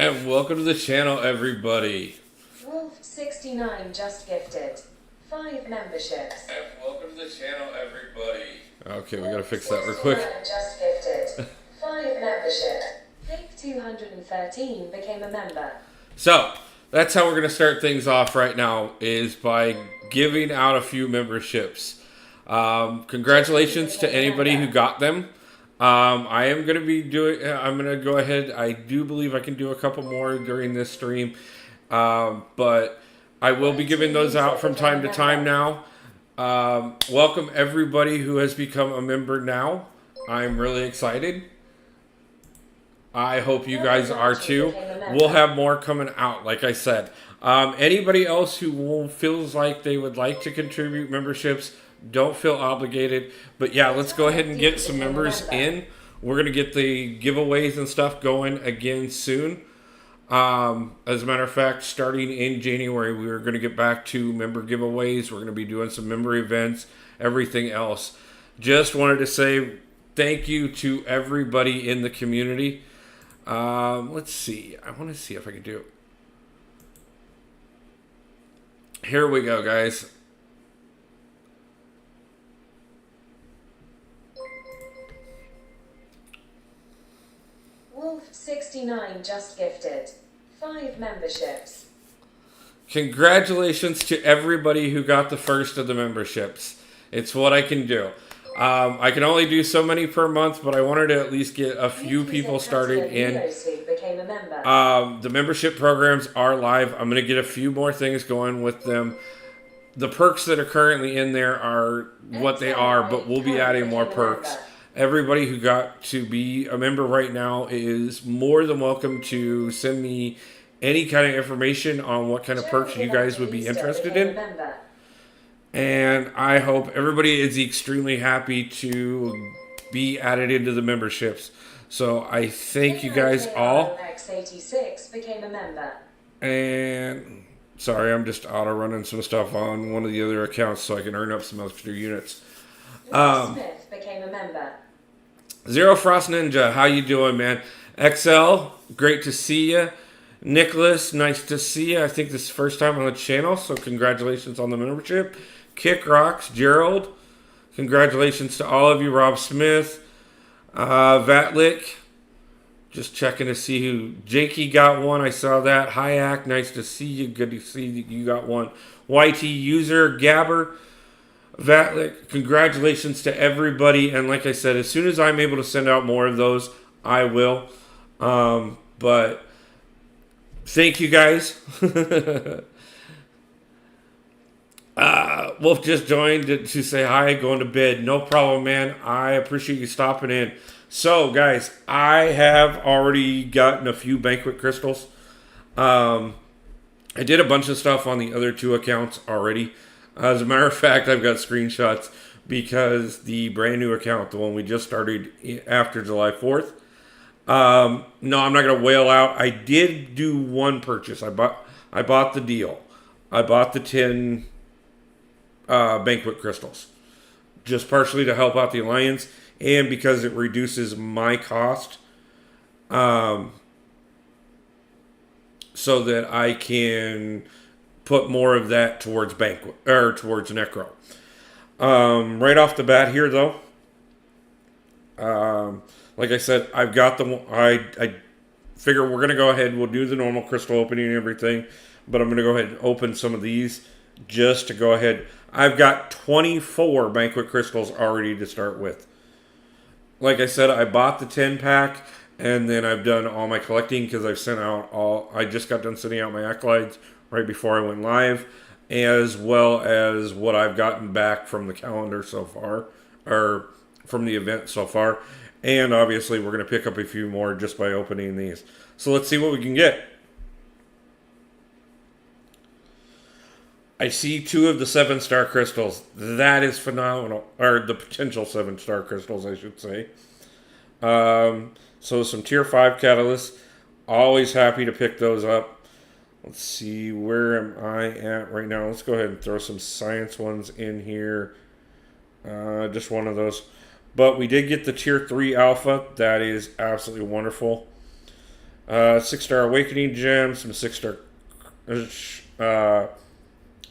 And welcome to the channel, everybody. Wolf69 just gifted 5 memberships. And welcome to the channel, everybody. Okay, we gotta fix that real quick. Wolf69 just gifted 5 memberships. Pick 213 became a member. So, that's how we're gonna start things off right now, is by giving out a few memberships. Congratulations to anybody who got them. I am going to be I'm going to go ahead. I do believe I can do a couple more during this stream. But I will be giving those out from time to time now. Welcome everybody who has become a member now. I'm really excited. I hope you guys are too. We'll have more coming out, like I said. Anybody else who feels like they would like to contribute memberships, don't feel obligated. But yeah, let's go ahead and get some members in. We're going to get the giveaways and stuff going again soon. As a matter of fact, starting in January, we're going to get back to member giveaways. We're going to be doing some member events, everything else. Just wanted to say thank you to everybody in the community. Let's see. I want to see if I can do it. Here we go, guys. Wolf69 just gifted 5 memberships. Congratulations to everybody who got the first of the memberships. It's what I can do. I can only do so many per month, but I wanted to at least get a few people started in. The membership programs are live. I'm going to get a few more things going with them. The perks that are currently in there are what they are, but we'll be adding more perks. Everybody who got to be a member right now is more than welcome to send me any kind of information on what kind of perks you guys would be interested in. And I hope everybody is extremely happy to be added into the memberships. So I thank you guys all. X86 became a member. And sorry, I'm just auto running some stuff on one of the other accounts so I can earn up some extra units. Smith became a member. Zero Frost Ninja, how you doing, man? XL, great to see you. Nicholas, nice to see you. I think this is the first time on the channel, so congratulations on the membership. Kick Rocks, Gerald, congratulations to all of you. Rob Smith, Vatlik, just checking to see who. Jakey got one, I saw that. Hayak, nice to see you. Good to see that you got one. YT User, Gabber, Vatlik, congratulations to everybody. And like I said, as soon as I'm able to send out more of those, I will. But thank you guys. Wolf just joined to say hi, going to bed. No problem, man. I appreciate you stopping in. So, guys, I have already gotten a few Banquet crystals. I did a bunch of stuff on the other 2 accounts already. As a matter of fact, I've got screenshots because the brand new account, the one we just started after July 4th. No, I'm not going to wail out. I did do one purchase. I bought the deal. I bought the 10 Banquet crystals. Just partially to help out the Alliance and because it reduces my cost. So that I can put more of that towards Banquet or towards Necro. Right off the bat here, though, like I said, I've got the. I figure we're gonna go ahead. We'll do the normal crystal opening and everything, but I'm gonna go ahead and open some of these just to go ahead. I've got 24 Banquet crystals already to start with. Like I said, I bought the 10 pack. And then I've done all my collecting because I've sent out all. I just got done sending out my acolytes right before I went live, as well as what I've gotten back from the calendar so far, or from the event so far. And obviously, we're going to pick up a few more just by opening these. So let's see what we can get. I see 2 of the 7-star crystals. That is phenomenal. Or the potential 7-star crystals, I should say. So some tier 5 catalysts. Always happy to pick those up. Let's see, where am I at right now? Let's go ahead and throw some science ones in here. Just one of those. But we did get the tier 3 alpha. That is absolutely wonderful. 6-star Awakening Gem, some 6-star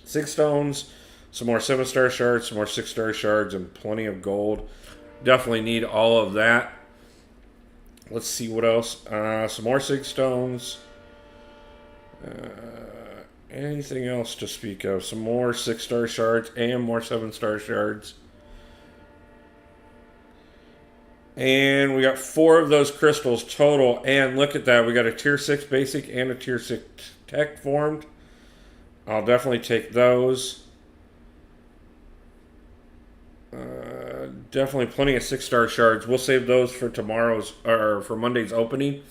Six Stones, some more 7-star shards, some more 6-star shards, and plenty of gold. Definitely need all of that. Let's see what else. Some more 6 Stones. Anything else to speak of? Some more 6-star shards and more 7-star shards. And we got 4 of those crystals total. And look at that. We got a tier 6 basic and a tier 6 tech formed. I'll definitely take those. Definitely plenty of 6-star shards. We'll save those for tomorrow's or for Monday's opening.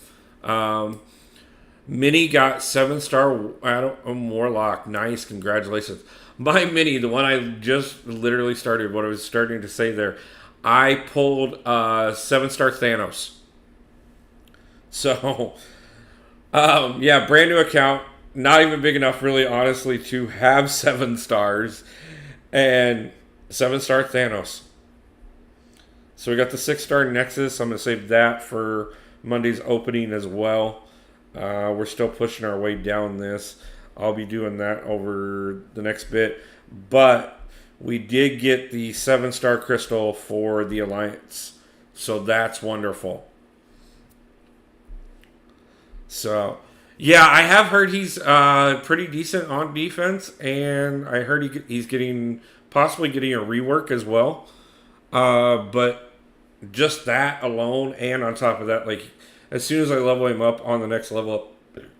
Mini got 7-star Adam Warlock. Nice, congratulations. My Mini, the one I just literally started, what I was starting to say there, I pulled 7-star Thanos. So, yeah, brand new account. Not even big enough, really, honestly, to have 7 stars. And 7-star Thanos. So we got the 6-star Nexus. I'm going to save that for Monday's opening as well. We're still pushing our way down this. I'll be doing that over the next bit. But we did get the 7-star crystal for the Alliance. So that's wonderful. So, yeah, I have heard he's pretty decent on defense. And I heard he's possibly getting a rework as well. But just that alone, and on top of that, like, as soon as I level him up on the next level up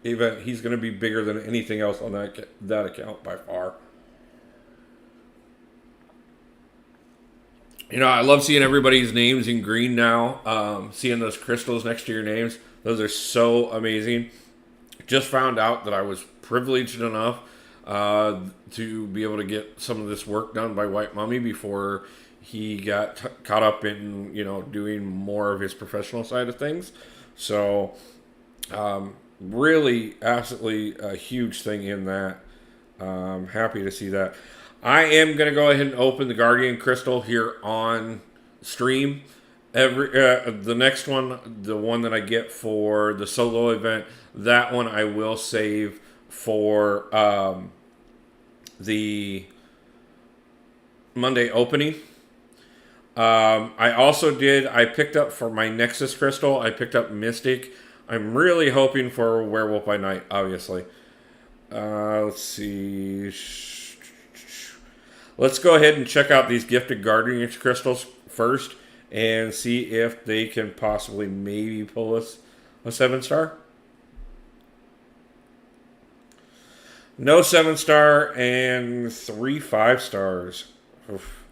event, he's going to be bigger than anything else on that account by far. You know, I love seeing everybody's names in green now. Seeing those crystals next to your names. Those are so amazing. Just found out that I was privileged enough to be able to get some of this work done by White Mummy before he got caught up in, doing more of his professional side of things. So, really, absolutely a huge thing in that. Happy to see that. I am going to go ahead and open the Guardian Crystal here on stream. The next one, the one that I get for the solo event, that one I will save for the Monday opening. I picked up for my Nexus Crystal, I picked up Mystic. I'm really hoping for Werewolf by Night, obviously. Let's see. Let's go ahead and check out these Gifted Guardian Crystals first and see if they can possibly maybe pull us a 7-star. No 7-star and 3 5-stars. Oof.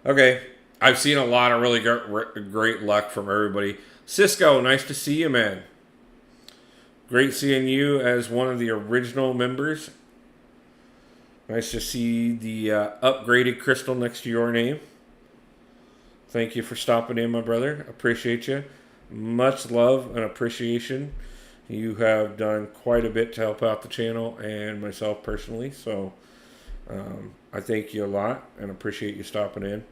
Okay. I've seen a lot of really great luck from everybody. Cisco, nice to see you, man. Great seeing you as one of the original members. Nice to see the upgraded crystal next to your name. Thank you for stopping in, my brother. Appreciate you. Much love and appreciation. You have done quite a bit to help out the channel and myself personally. So I thank you a lot and appreciate you stopping in.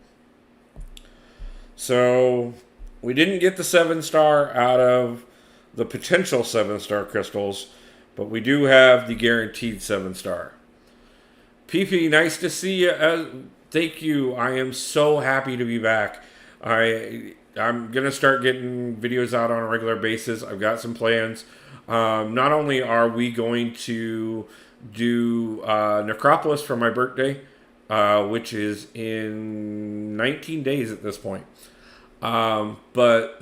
So we didn't get the 7-star out of the potential 7-star crystals, but we do have the guaranteed 7-star. PP, nice to see you. Thank you. I am so happy to be back. I'm going to start getting videos out on a regular basis. I've got some plans. Not only are we going to do Necropolis for my birthday, which is in 19 days at this point. But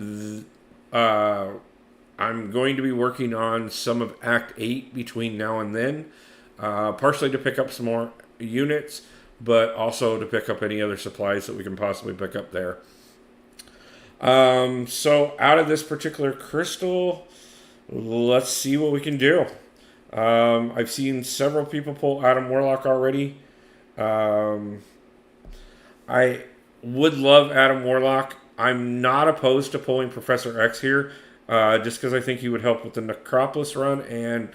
I'm going to be working on some of Act 8 between now and then, partially to pick up some more units, but also to pick up any other supplies that we can possibly pick up there. So out of this particular crystal, let's see what we can do. I've seen several people pull Adam Warlock already. I would love Adam Warlock. I'm not opposed to pulling Professor X here, just because I think he would help with the Necropolis run and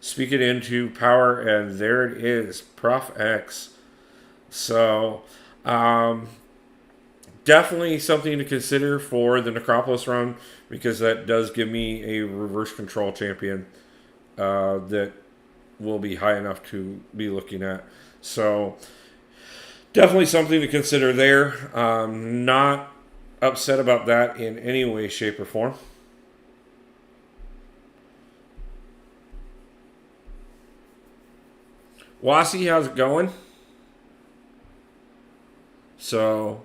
speak it into power, and there it is, Prof X. So, definitely something to consider for the Necropolis run, because that does give me a reverse control champion that will be high enough to be looking at. So definitely something to consider there. Not upset about that in any way, shape, or form. Wasi, how's it going? So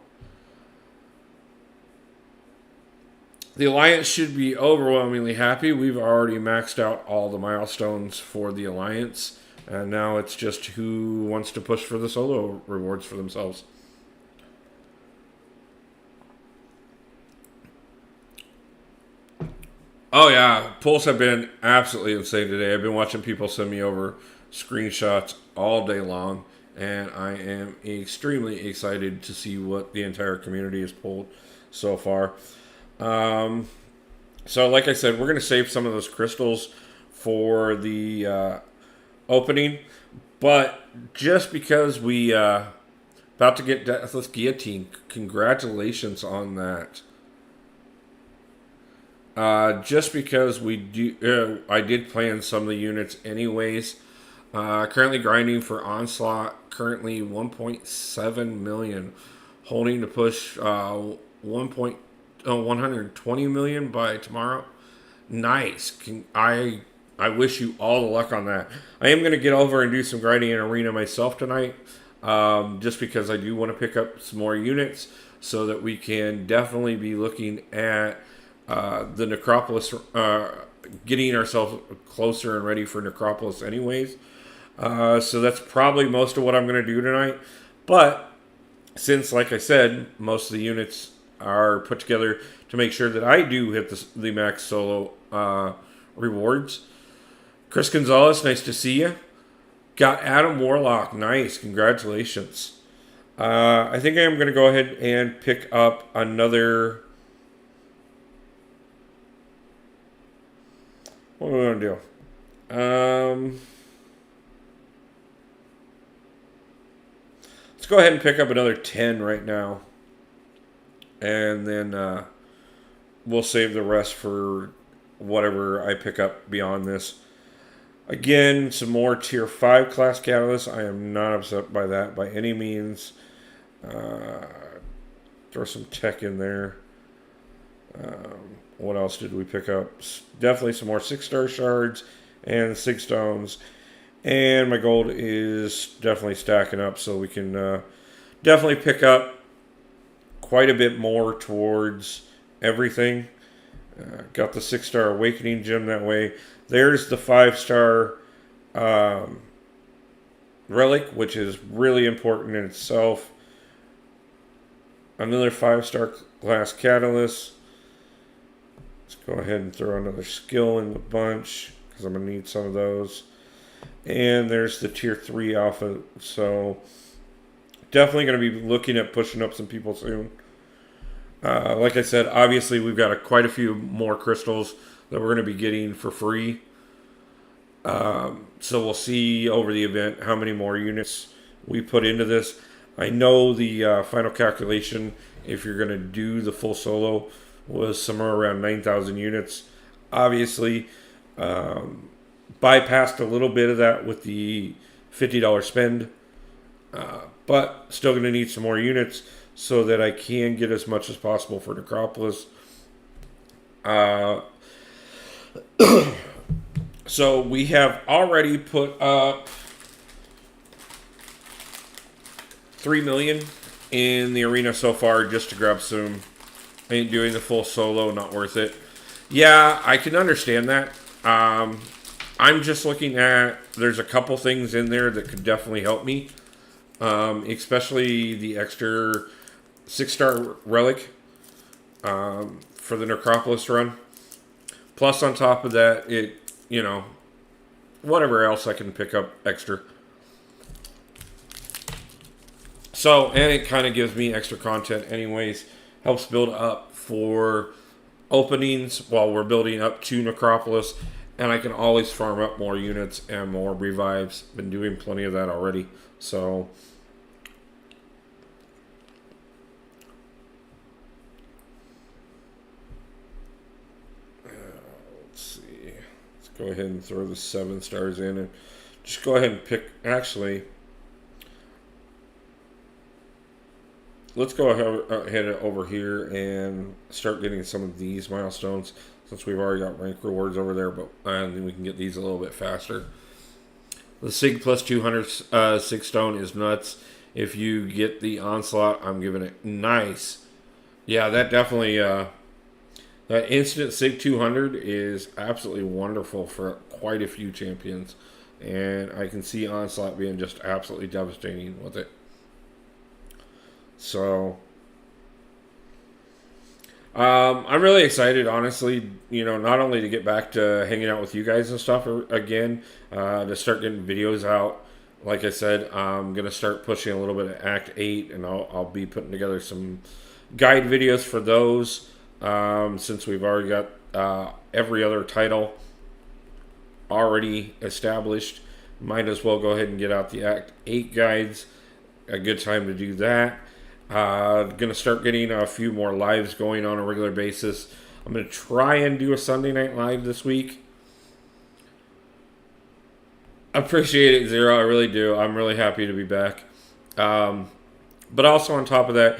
the Alliance should be overwhelmingly happy. We've already maxed out all the milestones for the Alliance, and now it's just who wants to push for the solo rewards for themselves. Oh yeah, pulls have been absolutely insane today. I've been watching people send me over screenshots all day long, and I am extremely excited to see what the entire community has pulled so far. So like I said, we're going to save some of those crystals for the opening, but just because we about to get Deathless Guillotine, congratulations on that. Just because we do, I did plan some of the units anyways. Currently grinding for Onslaught. Currently 1.7 million, holding to push 120 million by tomorrow. Nice. I wish you all the luck on that. I am going to get over and do some grinding in Arena myself tonight, just because I do want to pick up some more units so that we can definitely be looking at the Necropolis, getting ourselves closer and ready for Necropolis anyways. So that's probably most of what I'm going to do tonight. But since, like I said, most of the units are put together to make sure that I do hit the max solo rewards. Chris Gonzalez, nice to see you. Got Adam Warlock, nice, congratulations. I think I am going to go ahead and pick up another. What are we going to do? Let's go ahead and pick up another 10 right now. And then we'll save the rest for whatever I pick up beyond this. Again, some more tier 5 class catalysts. I am not upset by that by any means. Throw some tech in there. What else did we pick up? Definitely some more 6-star shards and 6 stones. And my gold is definitely stacking up, so we can definitely pick up quite a bit more towards everything. Got the 6-star awakening gem that way. There's the 5-star relic, which is really important in itself. Another 5-star class catalyst. Let's go ahead and throw another skill in the bunch, because I'm going to need some of those. And there's the tier 3 alpha. So definitely going to be looking at pushing up some people soon. Like I said, obviously we've got quite a few more crystals that we're going to be getting for free. So we'll see over the event how many more units we put into this. I know the final calculation, if you're going to do the full solo, was somewhere around 9,000 units. Obviously, bypassed a little bit of that with the $50 spend, but still going to need some more units so that I can get as much as possible for Necropolis. So we have already put up 3 million in the arena so far just to grab some. Ain't doing the full solo, not worth it. Yeah, I can understand that. I'm just looking at, there's a couple things in there that could definitely help me. Especially the extra 6-star relic for the Necropolis run. Plus on top of that, it, whatever else I can pick up extra. So, and it kind of gives me extra content anyways. Helps build up for openings while we're building up to Necropolis. And I can always farm up more units and more revives. Been doing plenty of that already. So Go ahead and throw the 7 stars in and just go ahead and pick. Actually, let's go ahead over here and start getting some of these milestones since we've already got rank rewards over there, but and then we can get these a little bit faster. The SIG plus 200 SIG stone is nuts. If you get the onslaught, I'm giving it nice. Yeah, that definitely that instant SIG 200 is absolutely wonderful for quite a few champions, and I can see onslaught being just absolutely devastating with it. So I'm really excited, honestly, not only to get back to hanging out with you guys and stuff again, to start getting videos out. Like I said, I'm going to start pushing a little bit of Act 8, and I'll be putting together some guide videos for those, since we've already got every other title already established. Might as well go ahead and get out the Act 8 guides. A good time to do that. Gonna start getting a few more lives going on a regular basis. I'm gonna try and do a Sunday night live this week. Appreciate it, Zero. I really do. I'm really happy to be back. But also on top of that,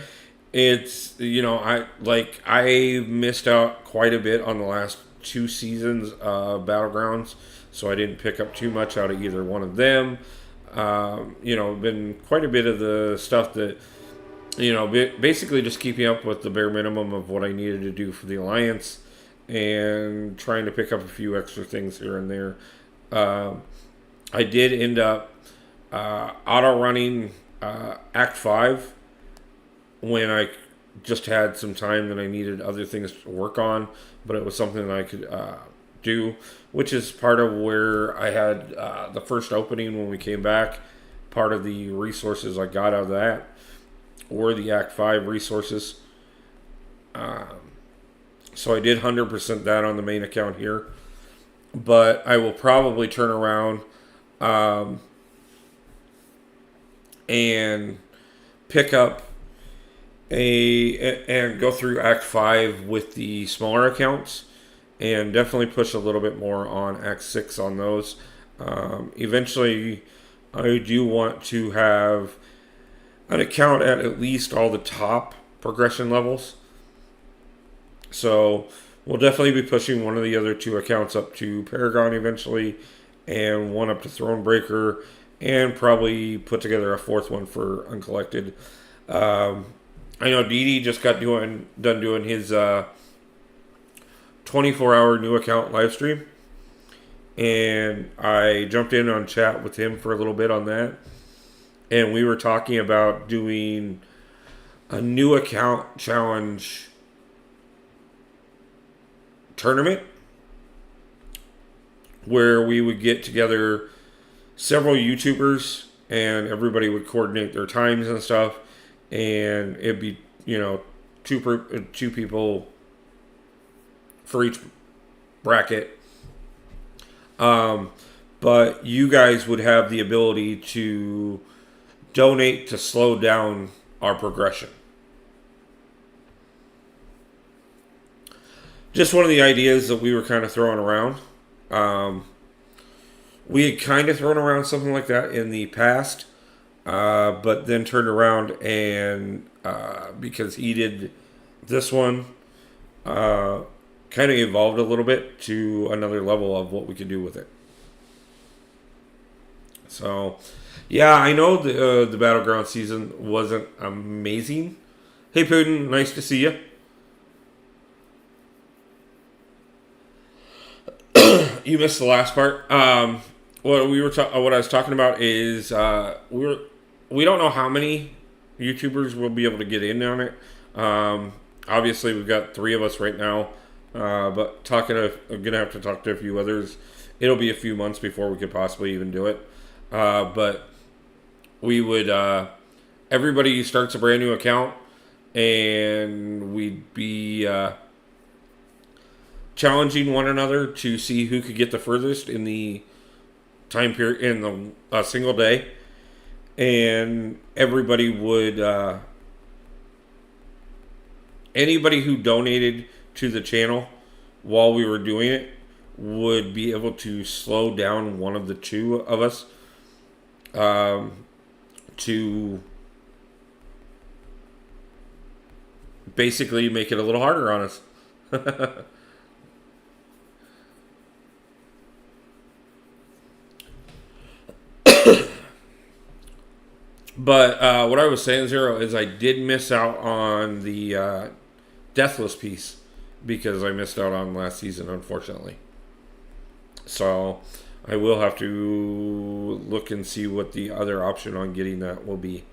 it's I missed out quite a bit on the last 2 seasons of Battlegrounds, so I didn't pick up too much out of either one of them. Been quite a bit of the stuff that. Basically just keeping up with the bare minimum of what I needed to do for the Alliance and trying to pick up a few extra things here and there. I did end up auto-running Act 5 when I just had some time that I needed other things to work on, but it was something that I could do, which is part of where I had the first opening when we came back. Part of the resources I got out of that or the Act 5 resources. So I did 100% that on the main account here. But I will probably turn around and pick up and go through Act 5 with the smaller accounts and definitely push a little bit more on Act 6 on those. Eventually, I do want to have an account at least all the top progression levels. So we'll definitely be pushing one of the other 2 accounts up to Paragon eventually, and one up to Thronebreaker, and probably put together a 4th one for Uncollected. I know Didi just got done doing his 24-hour new account live stream, and I jumped in on chat with him for a little bit on that. And we were talking about doing a new account challenge tournament where we would get together several YouTubers and everybody would coordinate their times and stuff. And it'd be, two people for each bracket. But you guys would have the ability to donate to slow down our progression. Just one of the ideas that we were kind of throwing around. We had kind of thrown around something like that in the past, but then turned around and because he did this one, kind of evolved a little bit to another level of what we could do with it. So, yeah, I know the Battleground season wasn't amazing. Hey, Putin, nice to see you. You missed the last part. What I was talking about is we don't know how many YouTubers will be able to get in on it. Obviously, we've got 3 of us right now, but I'm gonna have to talk to a few others. It'll be a few months before we could possibly even do it. But we would, everybody starts a brand new account, and we'd be challenging one another to see who could get the furthest in the time period in the single day. And everybody would, anybody who donated to the channel while we were doing it would be able to slow down one of the two of us to basically make it a little harder on us. But what I was saying, Zero, is I did miss out on the Deathless piece because I missed out on last season, unfortunately. So I will have to look and see what the other option on getting that will be.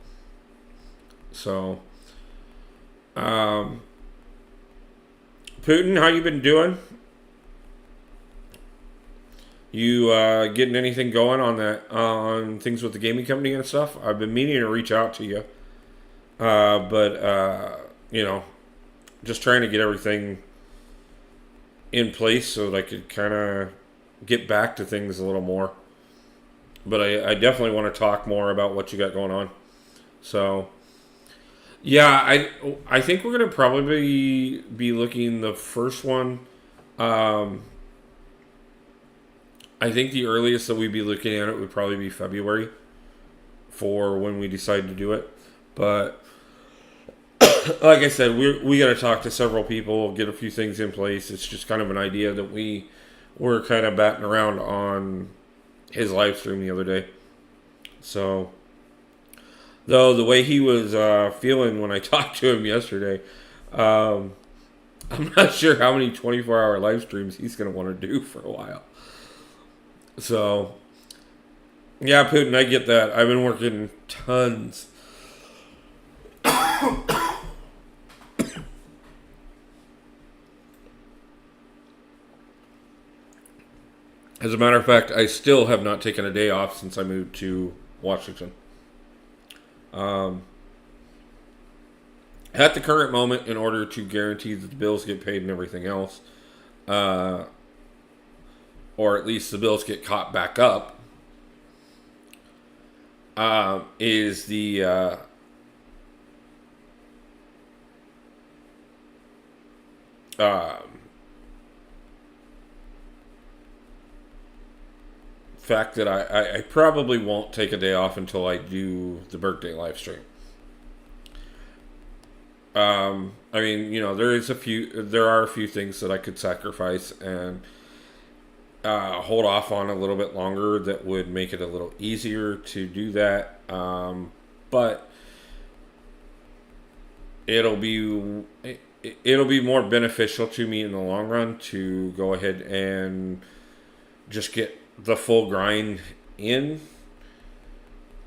So, Putin, how you been doing? You getting anything going on that on things with the gaming company and stuff? I've been meaning to reach out to you, but just trying to get everything in place so that I could kind of get back to things a little more. But I definitely want to talk more about what you got going on. So, yeah, I think we're gonna probably be looking the first one. I think the earliest that we'd be looking at it would probably be February for when we decide to do it. But like I said, we got to talk to several people, get a few things in place. It's just kind of an idea that we were kind of batting around on his live stream the other day. So, though the way he was feeling when I talked to him yesterday, I'm not sure how many 24-hour live streams he's going to want to do for a while. So, yeah, Putin, I get that. I've been working tons. As a matter of fact, I still have not taken a day off since I moved to Washington. At the current moment, in order to guarantee that the bills get paid and everything else, or at least the bills get caught back up, is the fact that I probably won't take a day off until I do the birthday live stream. I mean, there are a few things that I could sacrifice and hold off on a little bit longer that would make it a little easier to do that. But it'll be more beneficial to me in the long run to go ahead and just get the full grind in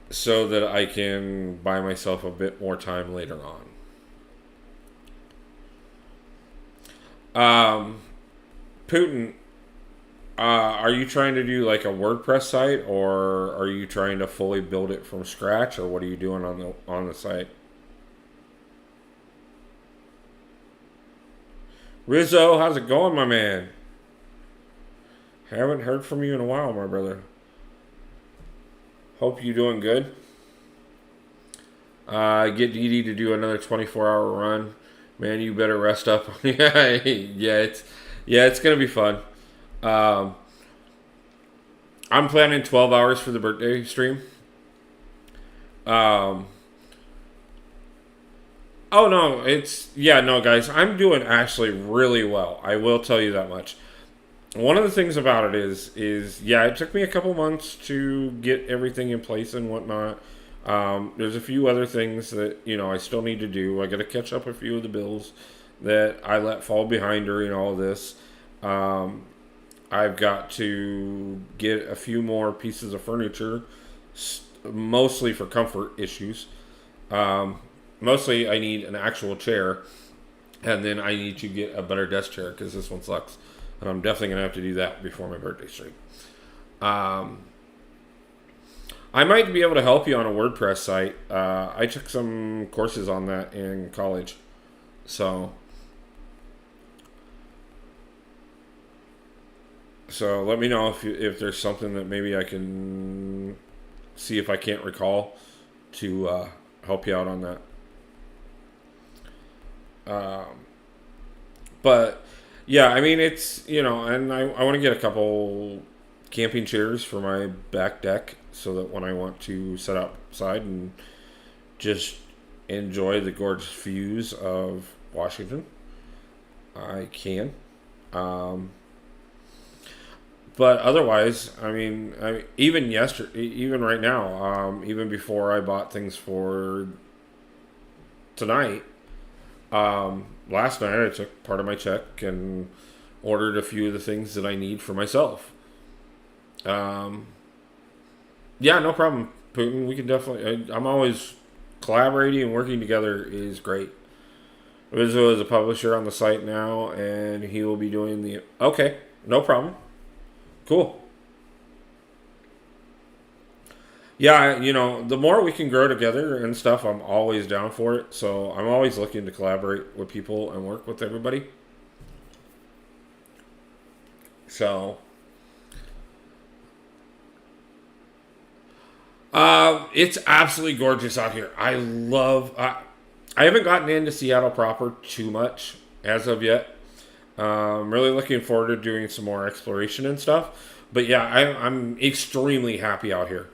so that I can buy myself a bit more time later on. Putin, are you trying to do like a WordPress site, or are you trying to fully build it from scratch, or what are you doing on the site? Rizzo, how's it going, my man? Haven't heard from you in a while, my brother. Hope you're doing good. Get Dee Dee to do another 24-hour run. Man, you better rest up. It's gonna be fun. I'm planning 12 hours for the birthday stream. Oh no, guys, I'm doing actually really well. I will tell you that much. One of the things about it is it took me a couple months to get everything in place and whatnot. There's a few other things that, I still need to do. I got to catch up a few of the bills that I let fall behind during all of this. I've got to get a few more pieces of furniture, mostly for comfort issues. Mostly I need an actual chair, and then I need to get a better desk chair because this one sucks. And I'm definitely going to have to do that before my birthday stream. I might be able to help you on a WordPress site. I took some courses on that in college. So let me know if there's something that maybe I can see if I can't recall to help you out on that. But Yeah, I mean, it's, and I want to get a couple camping chairs for my back deck so that when I want to set outside and just enjoy the gorgeous views of Washington, I can. Um, but otherwise, even yesterday, even right now, even before I bought things for tonight, last night I took part of my check and ordered a few of the things that I need for myself. Um, yeah, no problem, Putin. We can definitely. I'm always collaborating and working together is great. Rizzo is a publisher on the site now, and he will be doing the. Okay, no problem. Cool. Yeah, the more we can grow together and stuff, I'm always down for it. So I'm always looking to collaborate with people and work with everybody. So, it's absolutely gorgeous out here. I love. I haven't gotten into Seattle proper too much as of yet. I'm really looking forward to doing some more exploration and stuff. But yeah, I'm extremely happy out here.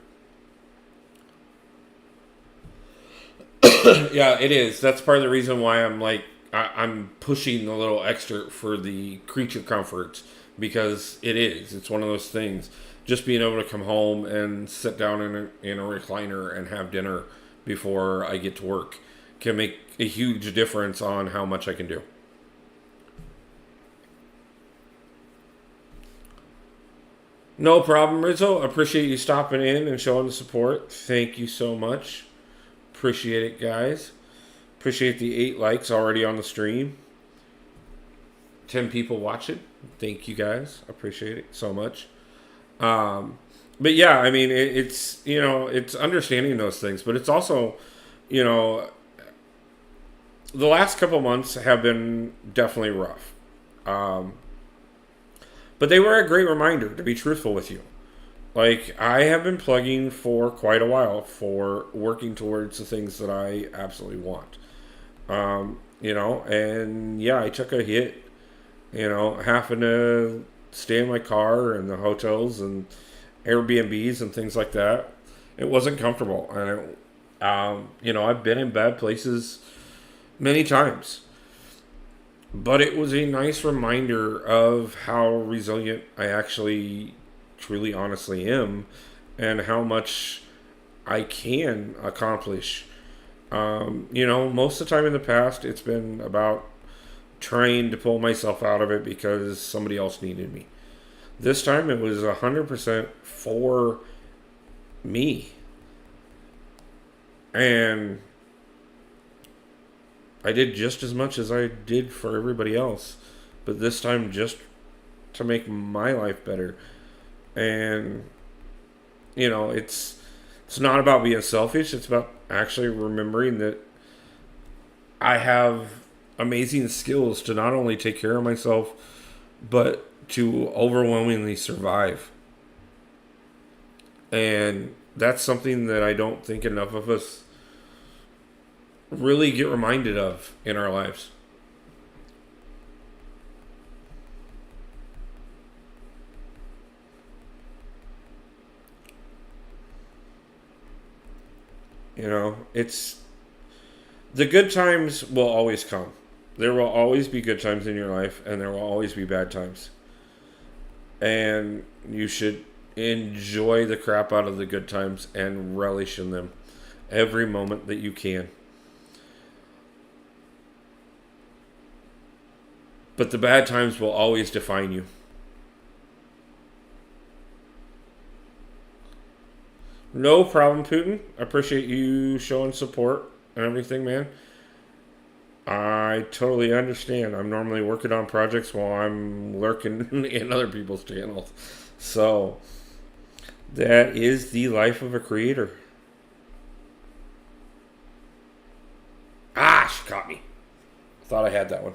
Yeah, it is. That's part of the reason why I'm like I'm pushing a little extra for the creature comforts because it is. It's one of those things. Just being able to come home and sit down in a recliner and have dinner before I get to work can make a huge difference on how much I can do. No problem, Rizzo. Appreciate you stopping in and showing the support. Thank you so much. Appreciate it, guys. Appreciate the 8 likes already on the stream. 10 people watching. Thank you, guys. Appreciate it so much. But yeah, I mean, it's understanding those things, but it's also, you know, the last couple months have been definitely rough. Um, but they were a great reminder, to be truthful with you. Like, I have been plugging for quite a while for working towards the things that I absolutely want. And yeah, I took a hit, having to stay in my car and the hotels and Airbnbs and things like that. It wasn't comfortable. I've been in bad places many times. But it was a nice reminder of how resilient I actually truly honestly am and how much I can accomplish. Most of the time in the past, it's been about trying to pull myself out of it because somebody else needed me. This time it was 100% for me. And I did just as much as I did for everybody else. But this time just to make my life better. And, it's not about being selfish. It's about actually remembering that I have amazing skills to not only take care of myself, but to overwhelmingly survive. And that's something that I don't think enough of us really get reminded of in our lives. It's the good times will always come. There will always be good times in your life, and there will always be bad times. And you should enjoy the crap out of the good times and relish in them every moment that you can. But the bad times will always define you. No problem, Putin. I appreciate you showing support and everything, man. I totally understand. I'm normally working on projects while I'm lurking in other people's channels. So, that is the life of a creator. Ah, she caught me. Thought I had that one.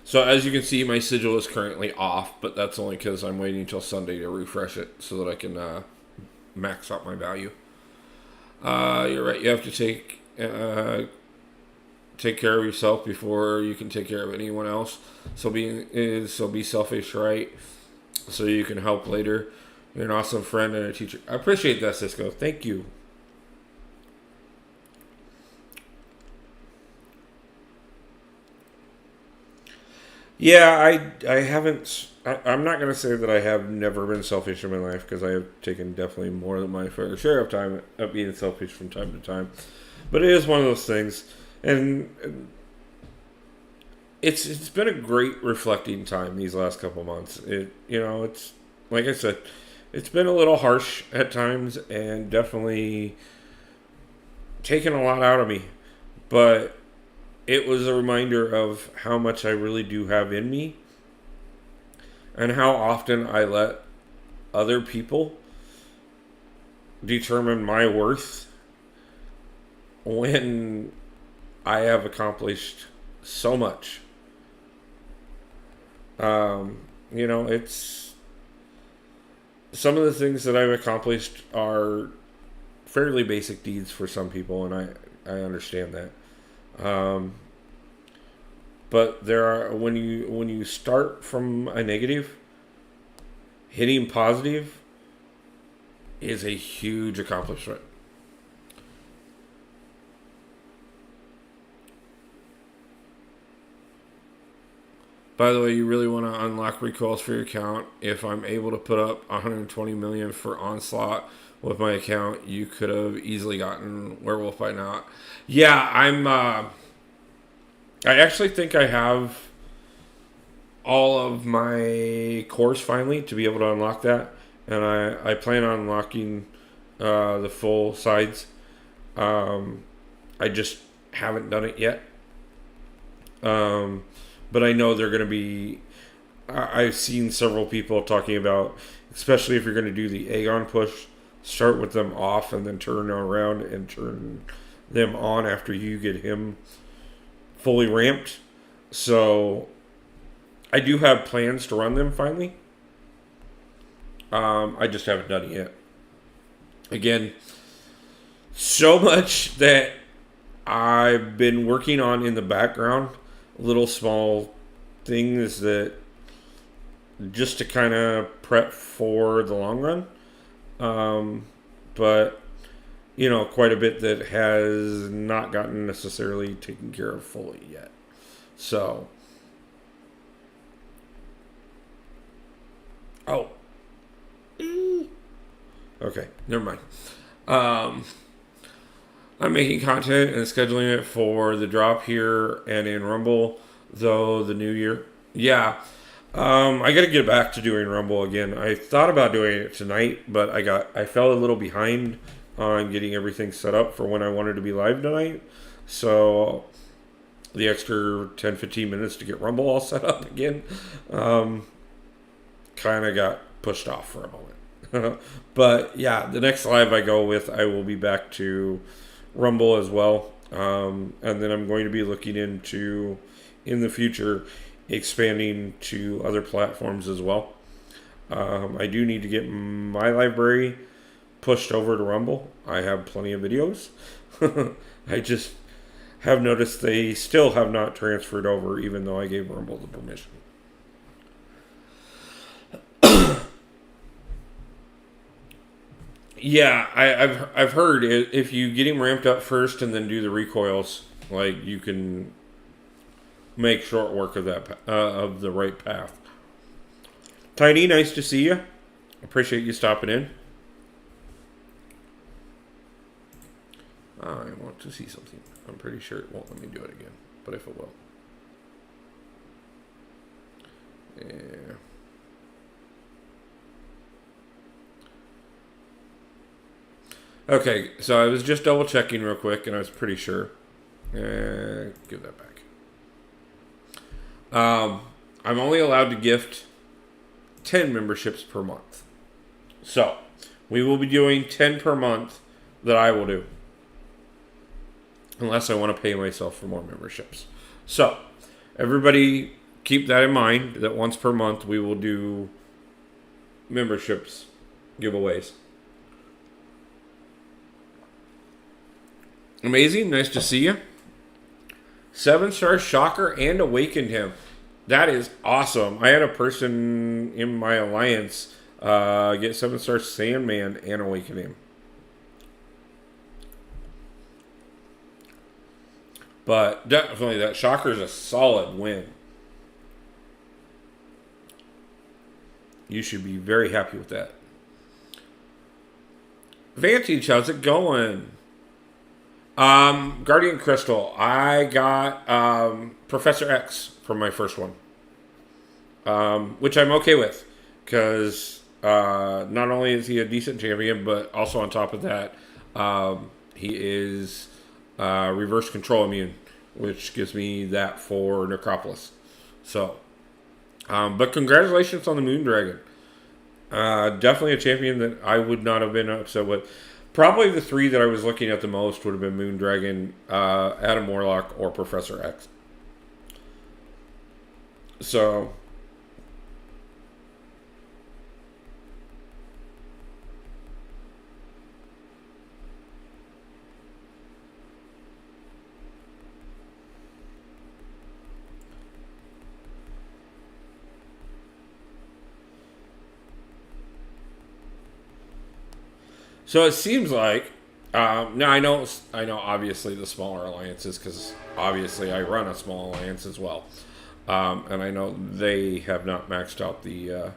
So as you can see, my sigil is currently off, but that's only because I'm waiting until Sunday to refresh it so that I can max out my value. You're right. You have to take care of yourself before you can take care of anyone else. So be selfish, right? So you can help later. You're an awesome friend and a teacher. I appreciate that, Cisco. Thank you. Yeah, I haven't. I'm not going to say that I have never been selfish in my life, because I have taken definitely more than my fair share of time of being selfish from time to time. But it is one of those things, and it's been a great reflecting time these last couple months. It's like I said, it's been a little harsh at times, and definitely taken a lot out of me. But it was a reminder of how much I really do have in me, and how often I let other people determine my worth when I have accomplished so much. It's some of the things that I've accomplished are fairly basic deeds for some people, and I understand that. But there are when you start from a negative, hitting positive is a huge accomplishment. By the way, you really want to unlock recoils for your account. If I'm able to put up 120 million for Onslaught with my account, you could have easily gotten Werewolf by now. Yeah, I actually think I have all of my cores finally to be able to unlock that, and I plan on unlocking the full sides. I just haven't done it yet. But I know they're going to be. I've seen several people talking about, especially if you're going to do the Aegon push, start with them off and then turn around and turn them on after you get him fully ramped. So I do have plans to run them finally. I just haven't done it yet. Again, so much that I've been working on in the background. Little small things that just to kind of prep for the long run. But quite a bit that has not gotten necessarily taken care of fully yet. So, okay, never mind. I'm making content and scheduling it for the drop here and in Rumble, though the new year. Yeah. I got to get back to doing Rumble again. I thought about doing it tonight, but I fell a little behind on getting everything set up for when I wanted to be live tonight. So the extra 10-15 minutes to get Rumble all set up again kind of got pushed off for a moment. But yeah, the next live I go with, I will be back to Rumble as well, and then I'm going to be looking into, in the future, expanding to other platforms as well. I do need to get my library pushed over to Rumble. I have plenty of videos. I just have noticed they still have not transferred over, even though I gave Rumble the permission. Yeah, I've heard if you get him ramped up first and then do the recoils, like you can make short work of that of the right path. Tiny, nice to see you. Appreciate you stopping in. I want to see something. I'm pretty sure it won't let me do it again, but if it will. Yeah. Okay, so I was just double checking real quick, and I was pretty sure. Give that back. I'm only allowed to gift 10 memberships per month. So, we will be doing 10 per month that I will do. Unless I want to pay myself for more memberships. So, everybody keep that in mind that once per month we will do memberships giveaways. Amazing. Nice to see you. 7-star Shocker and awakened him. That is awesome. I had a person in my alliance get 7-star Sandman and awaken him. But definitely that Shocker is a solid win. You should be very happy with that. Vantage, how's it going? Guardian Crystal. I got Professor X for my first one. Which I'm okay with. Because not only is he a decent champion, but also on top of that, he is reverse control immune, which gives me that for Necropolis. So, but congratulations on the Moon Dragon. Definitely a champion that I would not have been upset with. Probably the three that I was looking at the most would have been Moon Dragon, Adam Warlock, or Professor X. So, it seems like now I know obviously the smaller alliances because obviously I run a small alliance as well, and I know they have not maxed out the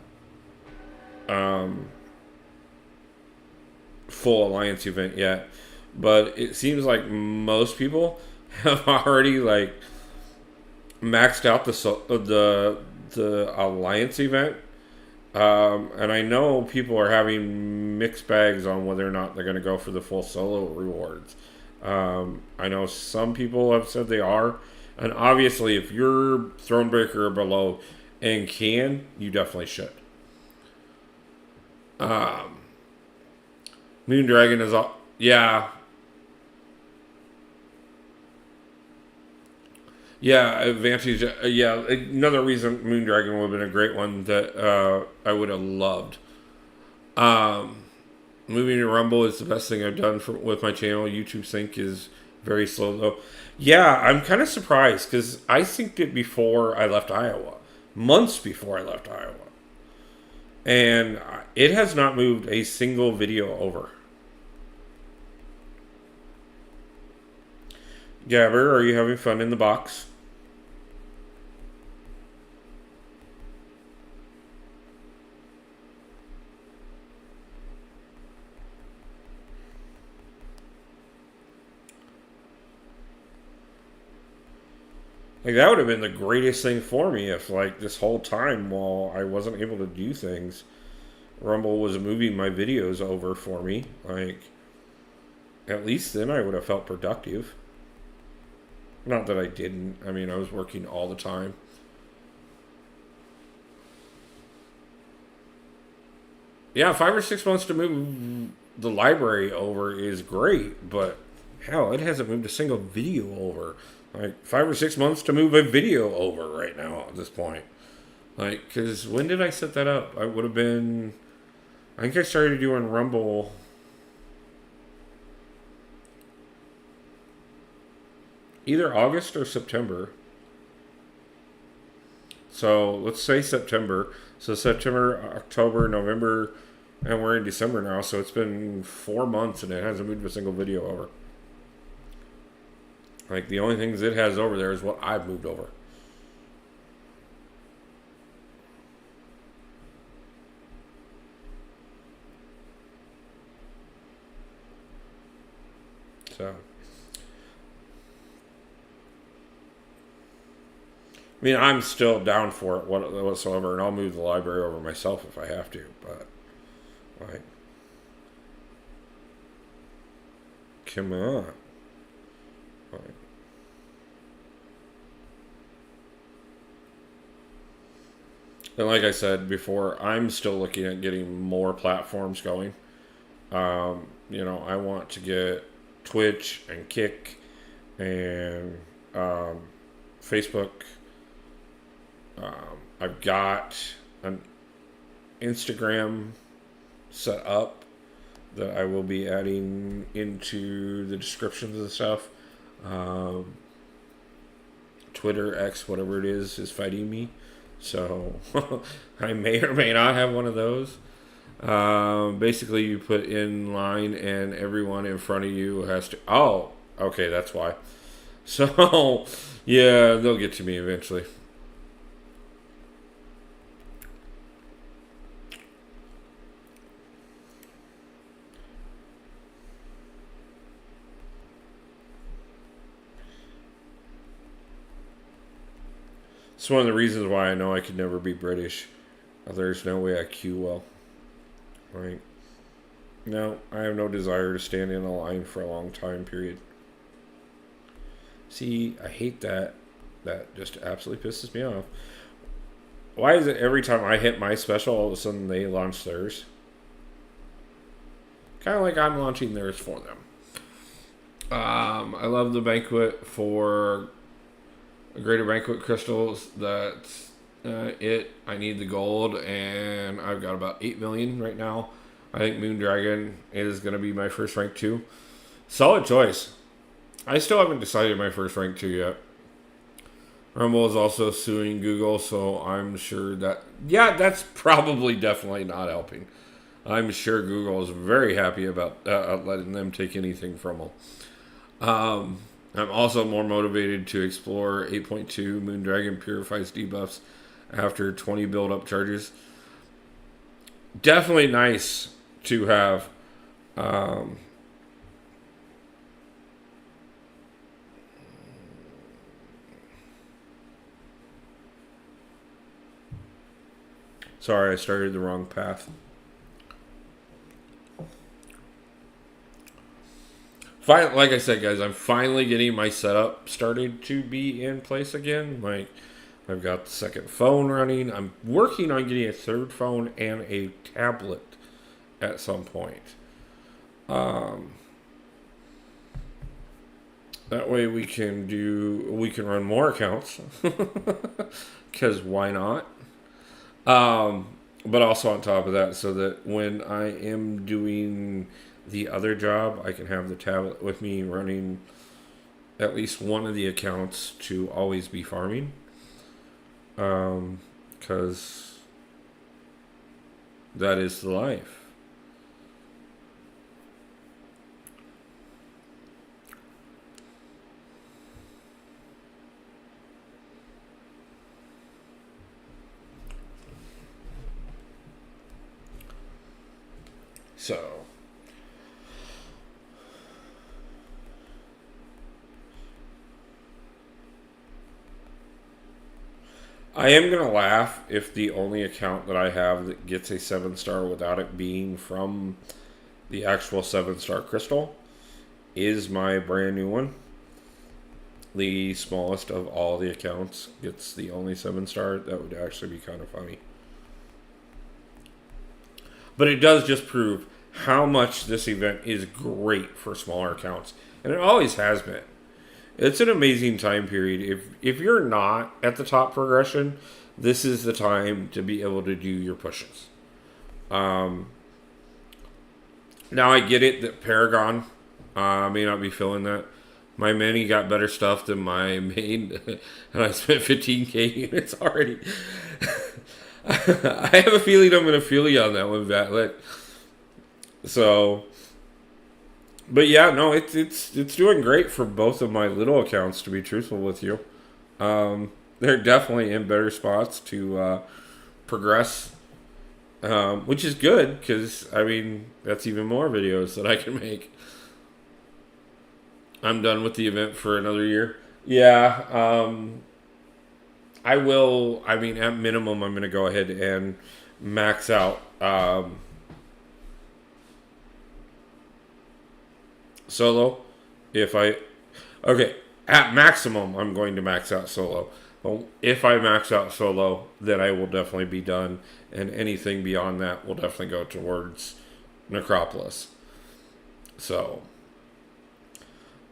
full alliance event yet, but it seems like most people have already like maxed out the alliance event. And I know people are having mixed bags on whether or not they're going to go for the full solo rewards. I know some people have said they are. And obviously, if you're Thronebreaker or below and can, you definitely should. Moon Dragon is all... Yeah. Yeah, Advantage. Yeah, another reason Moon Dragon would have been a great one that I would have loved. Moving to Rumble is the best thing I've done with my channel. YouTube sync is very slow though. Yeah, I'm kind of surprised because I synced it before I left Iowa, months before I left Iowa, and it has not moved a single video over. Gabber, are you having fun in the box? Like, that would have been the greatest thing for me if, like, this whole time while I wasn't able to do things, Rumble was moving my videos over for me. Like, at least then I would have felt productive. Not that I didn't. I mean, I was working all the time. Yeah, 5 or 6 months to move the library over is great, but hell, it hasn't moved a single video over. Like, 5 or 6 months to move a video over right now at this point. Like, because when did I set that up? I would have been... I think I started doing Rumble... either August or September. So, let's say September. So, September, October, November, and we're in December now. So, it's been 4 months and it hasn't moved a single video over. Like, the only things it has over there is what I've moved over. So, I mean, I'm still down for it whatsoever, and I'll move the library over myself if I have to, but, like, come on. Like, and like I said before, I'm still looking at getting more platforms going. You know, I want to get Twitch and Kick and Facebook I've got an Instagram set up that I will be adding into the descriptions of the stuff. Twitter, X, whatever it is fighting me. So I may or may not have one of those. Basically, you put in line, and everyone in front of you has to. Oh, okay, that's why. So, yeah, they'll get to me eventually. It's one of the reasons why I know I could never be British. There's no way I queue well. Right? No, I have no desire to stand in a line for a long time, period. See, I hate that. That just absolutely pisses me off. Why is it every time I hit my special, all of a sudden they launch theirs? Kind of like I'm launching theirs for them. I love the Banquet for Greater Banquet crystals. That's it. I need the gold, and I've got about 8 million right now. I think Moondragon is going to be my first rank 2. Solid choice. I still haven't decided my first rank 2 yet. Rumble is also suing Google, so I'm sure that... Yeah, that's probably definitely not helping. I'm sure Google is very happy about letting them take anything from them. I'm also more motivated to explore 8.2 Moondragon Purifies debuffs after 20 build-up charges. Definitely nice to have. Sorry, I started the wrong path. Like I said, guys, I'm finally getting my setup started to be in place again. Like, I've got the second phone running. I'm working on getting a third phone and a tablet at some point. That way we can run more accounts. Because why not? But also on top of that, so that when I am doing the other job, I can have the tablet with me running at least one of the accounts to always be farming. Because that is the life. So, I am going to laugh if the only account that I have that gets a 7-star without it being from the actual 7-star crystal is my brand new one. The smallest of all the accounts gets the only 7-star. That would actually be kind of funny. But it does just prove how much this event is great for smaller accounts. And it always has been. It's an amazing time period. If you're not at the top progression, this is the time to be able to do your pushes. Now I get it that Paragon may not be feeling that. My mini got better stuff than my main, and I spent 15k units already. I have a feeling I'm going to feel you on that one, Vatlet. So, but yeah, no, it's doing great for both of my little accounts, to be truthful with you. They're definitely in better spots to progress, which is good, because, I mean, that's even more videos that I can make. I'm done with the event for another year. Yeah, I will. I mean, at minimum, I'm going to go ahead and max out solo. Okay, at maximum, I'm going to max out solo. Well, if I max out solo, then I will definitely be done, and anything beyond that will definitely go towards Necropolis. So,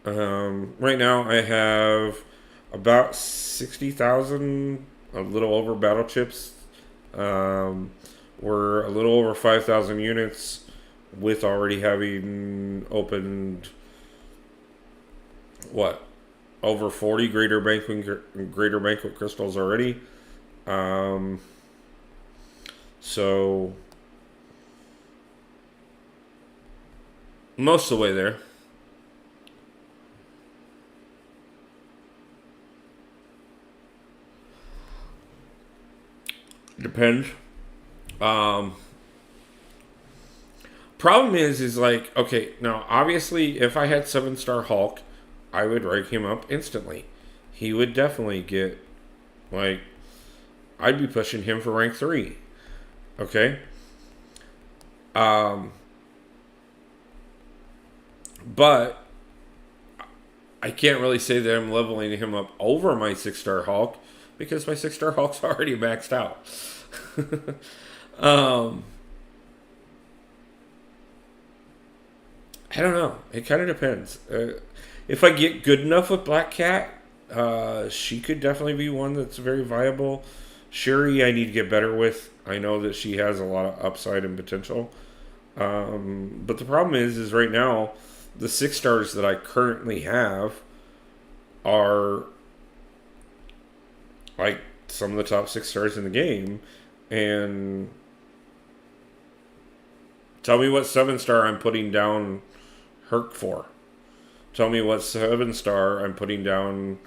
right now I have about 60,000 a little over battle chips. We're a little over 5,000 units with already having opened, what, over 40 greater banquet crystals already. So most of the way there. Depends. Problem is like, okay, now obviously if I had 7-star Hulk, I would rank him up instantly. He would definitely get, like, I'd be pushing him for rank 3. Okay? But I can't really say that I'm leveling him up over my 6-star Hulk because my 6-star Hulk's already maxed out. I don't know. It kind of depends. If I get good enough with Black Cat, she could definitely be one that's very viable. Shuri, I need to get better with. I know that she has a lot of upside and potential. But the problem is right now, the 6 stars that I currently have are like some of the top 6 stars in the game. And tell me what 7-star I'm putting down Herc for. Tell me what 7-star I'm putting down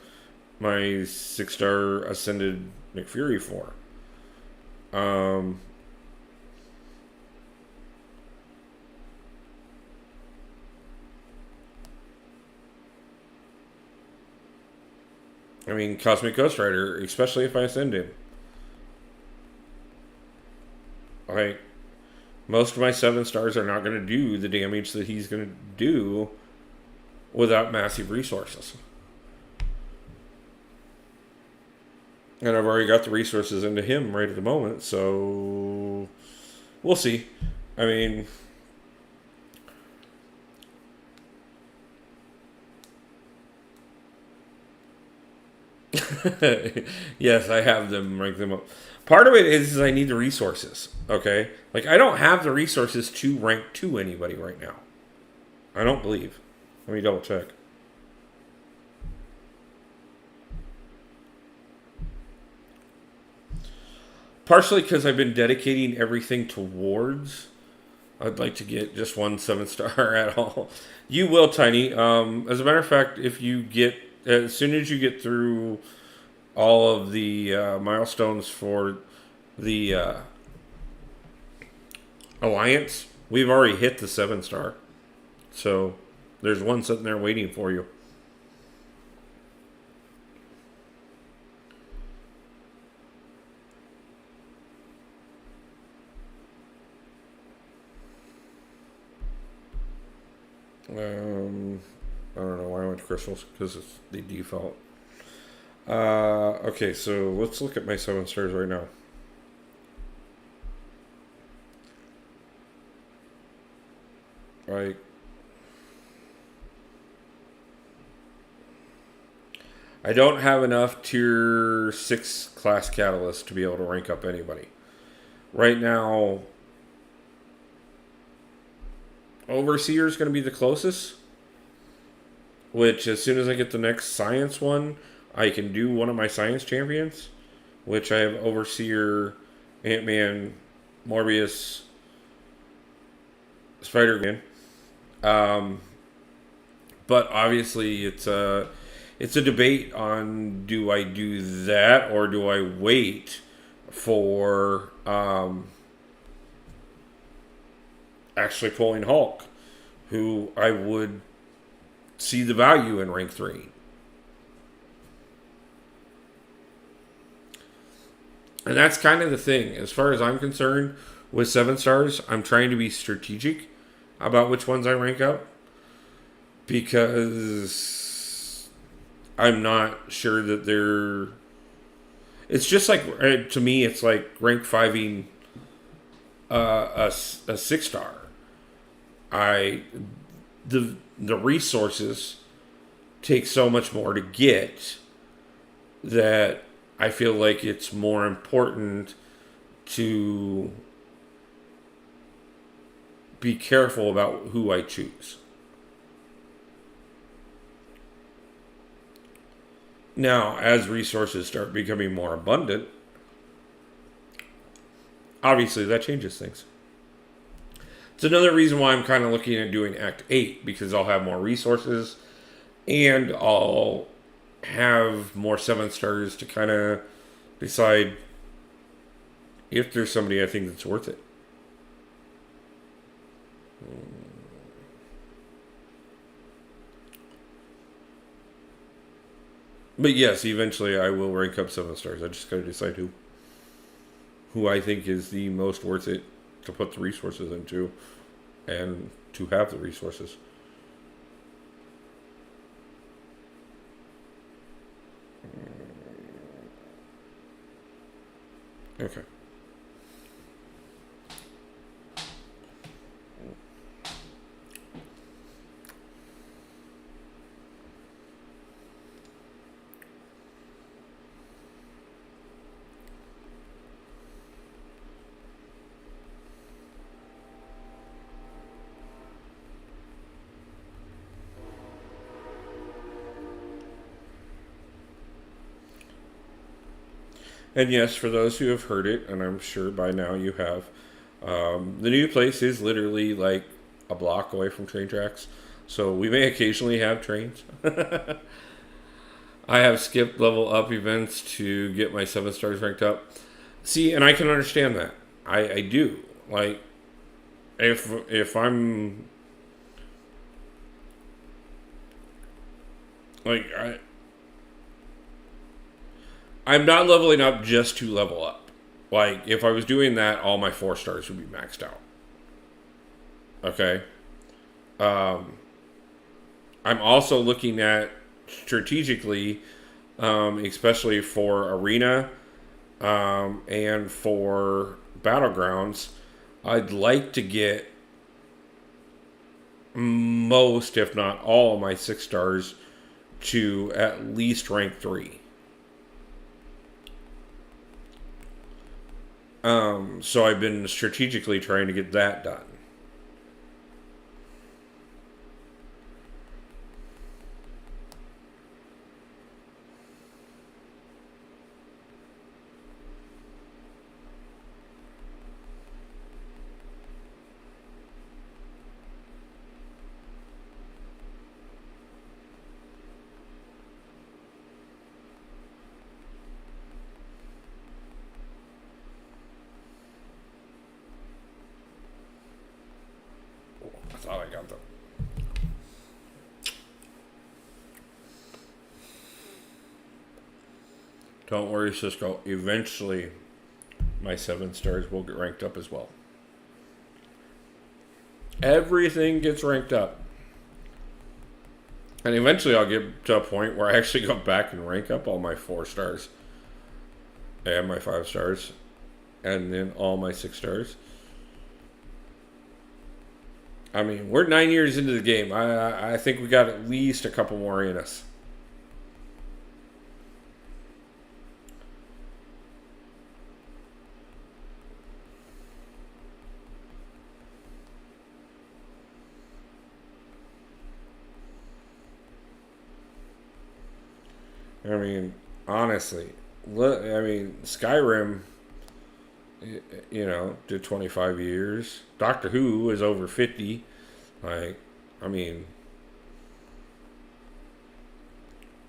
my 6-star Ascended McFury for. I mean, Cosmic Ghost Rider, especially if I ascend him. Like, most of my 7 stars are not going to do the damage that he's going to do without massive resources. And I've already got the resources into him right at the moment, so we'll see. I mean, yes, I have them rank them up. Part of it is I need the resources, okay? Like, I don't have the resources to rank 2 anybody right now. I don't believe. Let me double check. Partially because I've been dedicating everything towards. I'd like to get just one 7-star at all. You will, Tiny. As a matter of fact, if you get, as soon as you get through all of the milestones for the Alliance, we've already hit the 7-star. So there's one sitting there waiting for you. I don't know why I went to crystals, because it's the default. Okay, so let's look at my 7 stars right now. Like, I don't have enough tier 6 class catalysts to be able to rank up anybody. Right now, Overseer is going to be the closest. Which, as soon as I get the next science one, I can do one of my science champions. Which I have Overseer, Ant-Man, Morbius, Spider-Man. But obviously, it's a debate on, do I do that or do I wait for actually pulling Hulk, who I would see the value in rank 3. And that's kind of the thing. As far as I'm concerned, with 7 stars, I'm trying to be strategic about which ones I rank up, because I'm not sure that they're... It's just like, to me, it's like rank 5ing a 6-star. The resources take so much more to get that I feel like it's more important to be careful about who I choose. Now, as resources start becoming more abundant, obviously that changes things. It's another reason why I'm kind of looking at doing Act 8, because I'll have more resources and I'll have more 7 stars to kind of decide if there's somebody I think that's worth it. But yes, eventually I will rank up 7 stars. I just got to decide who I think is the most worth it to put the resources into and to have the resources. Okay. And yes, for those who have heard it, and I'm sure by now you have, the new place is literally like a block away from train tracks. So we may occasionally have trains. I have skipped level up events to get my 7 stars ranked up. See, and I can understand that. I do. Like, if I'm like I'm not leveling up just to level up. Like, if I was doing that, all my 4 stars would be maxed out. Okay? I'm also looking at strategically, especially for Arena and for Battlegrounds, I'd like to get most, if not all, of my 6 stars to at least rank 3. So I've been strategically trying to get that done. I thought I got them. Don't worry, Cisco. Eventually, my 7 stars will get ranked up as well. Everything gets ranked up. And eventually I'll get to a point where I actually go back and rank up all my 4 stars. And my 5 stars. And then all my 6 stars. I mean, we're 9 years into the game. I think we got at least a couple more in us. I mean, honestly, Skyrim, did 25 years. Doctor Who is over 50. Like, I mean,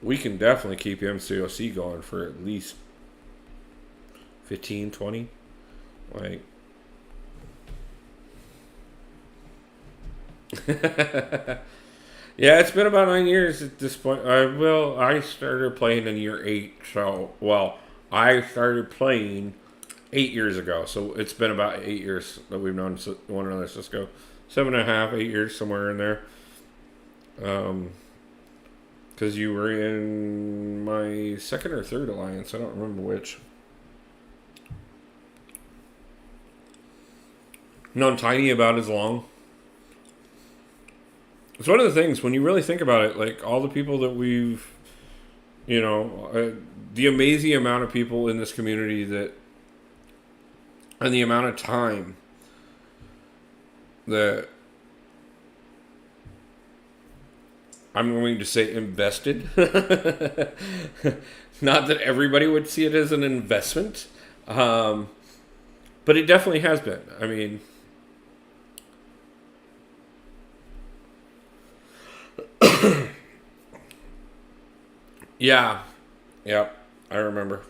we can definitely keep MCOC going for at least 15, 20. Like, yeah, it's been about 9 years at this point. I started playing in year 8. I started playing 8 years ago. So it's been about 8 years that we've known one another, Cisco. 7.5, 8 years, somewhere in there. Because you were in my second or third alliance. I don't remember which. Known Tiny about as long. It's one of the things, when you really think about it, like, all the people that we've, the amazing amount of people in this community that, and the amount of time that I'm going to say invested. Not that everybody would see it as an investment, but it definitely has been. I mean, yeah, I remember.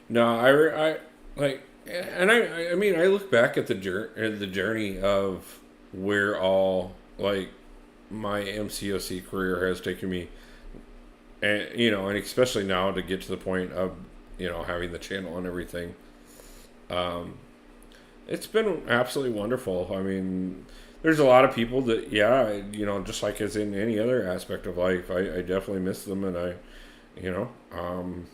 No, I like, and I mean, I look back at the journey of where all like my MCOC career has taken me, and and especially now to get to the point of having the channel and everything. Um, it's been absolutely wonderful. I mean, there's a lot of people that, just like as in any other aspect of life, I definitely miss them, and you know, um,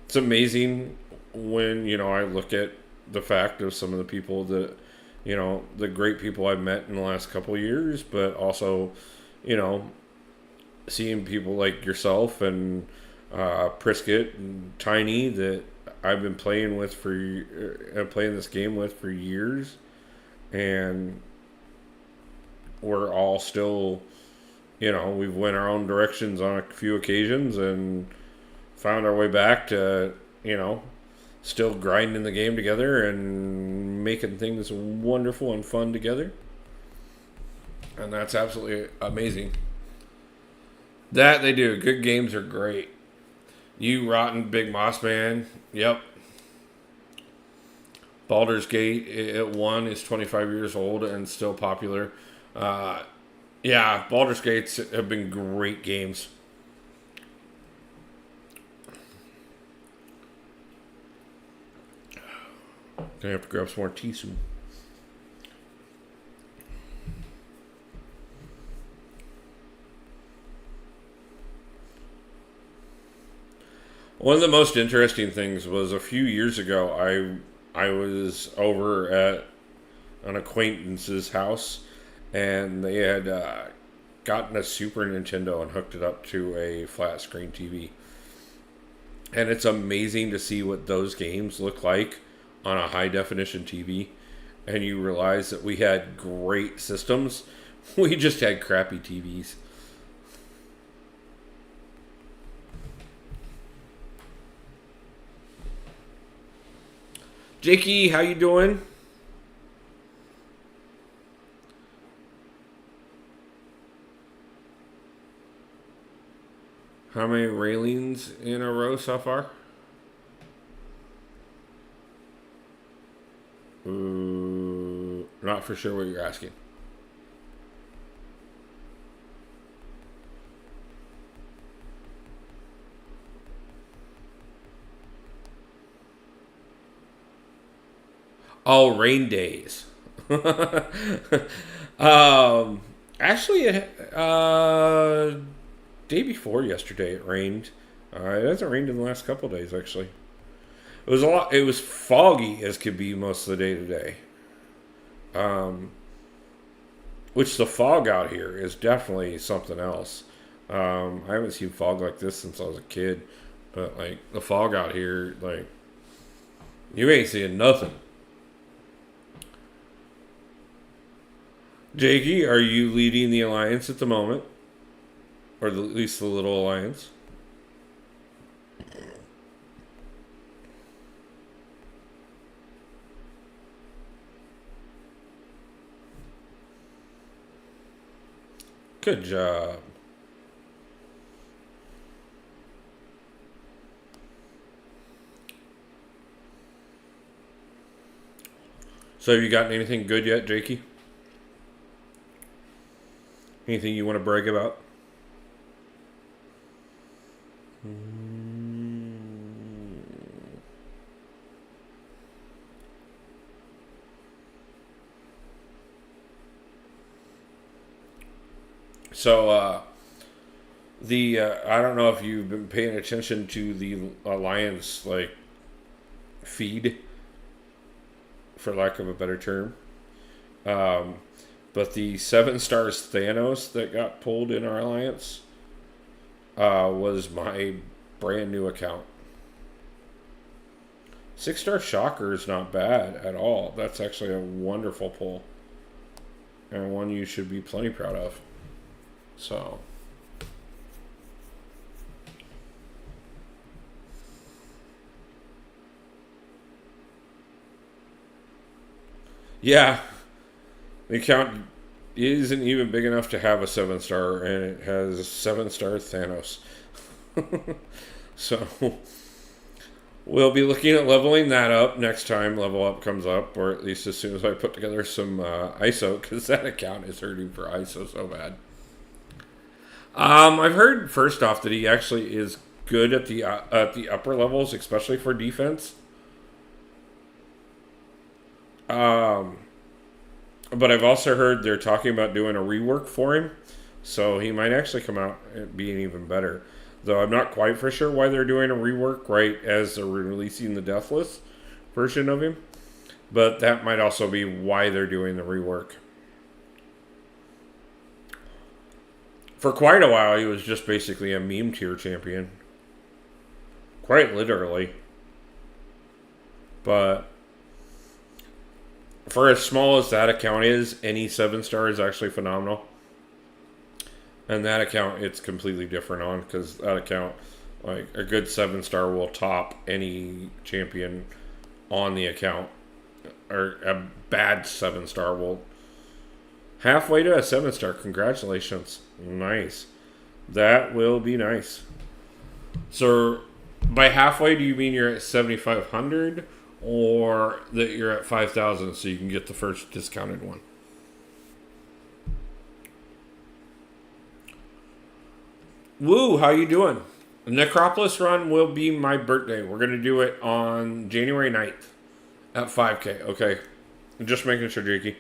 it's amazing when I look at the fact of some of the people that the great people I've met in the last couple of years, but also you know seeing people like yourself and Prisket and Tiny that I've been playing with playing this game with for years, and we're all still we've went our own directions on a few occasions and found our way back to still grinding the game together and making things wonderful and fun together. And that's absolutely amazing. That they do. Good games are great. You rotten Big Moss Man. Yep. Baldur's Gate at 1 is 25 years old and still popular. Yeah, Baldur's Gates have been great games. Gonna have to grab some more tea soon. One of the most interesting things was a few years ago. I was over at an acquaintance's house, and they had gotten a Super Nintendo and hooked it up to a flat screen TV. And it's amazing to see what those games look like on a high definition TV. And you realize that we had great systems. We just had crappy TVs. Jakey, how you doing? How many railings in a row so far? Not for sure what you're asking. Oh, rain days. Actually, day before yesterday it rained. It hasn't rained in the last couple of days, actually. It was a lot. It was foggy as could be most of the day today. Um, which the fog out here is definitely something else. I haven't seen fog like this since I was a kid. But like the fog out here, like you ain't seeing nothing. Jakey, are you leading the alliance at the moment, or at least the little alliance? Good job. So have you gotten anything good yet, Jakey? Anything you want to brag about? So, I don't know if you've been paying attention to the Alliance, like, feed, for lack of a better term. Um, But the 7 stars Thanos that got pulled in our alliance was my brand new account. 6-star Shocker is not bad at all. That's actually a wonderful pull. And one you should be plenty proud of. So. Yeah. The account isn't even big enough to have a 7-star, and it has 7-star Thanos. So. We'll be looking at leveling that up next time level up comes up, or at least as soon as I put together some ISO, because that account is hurting for ISO so bad. I've heard first off that he actually is good at the upper levels, especially for defense. But I've also heard they're talking about doing a rework for him, so he might actually come out being even better. Though I'm not quite for sure why they're doing a rework right as they're releasing the Deathless version of him. But that might also be why they're doing the rework. For quite a while, he was just basically a meme tier champion. Quite literally. But for as small as that account is, any 7-star is actually phenomenal. And that account, it's completely different on, because that account, like, a good 7-star will top any champion on the account. Or a bad 7-star will halfway to a 7-star. Congratulations. Nice. That will be nice. So, by halfway, do you mean you're at 7,500? Or that you're at 5,000 so you can get the first discounted one? Woo, how you doing? The Necropolis run will be my birthday. We're going to do it on January 9th at 5K. Okay. Just making sure, Jakey.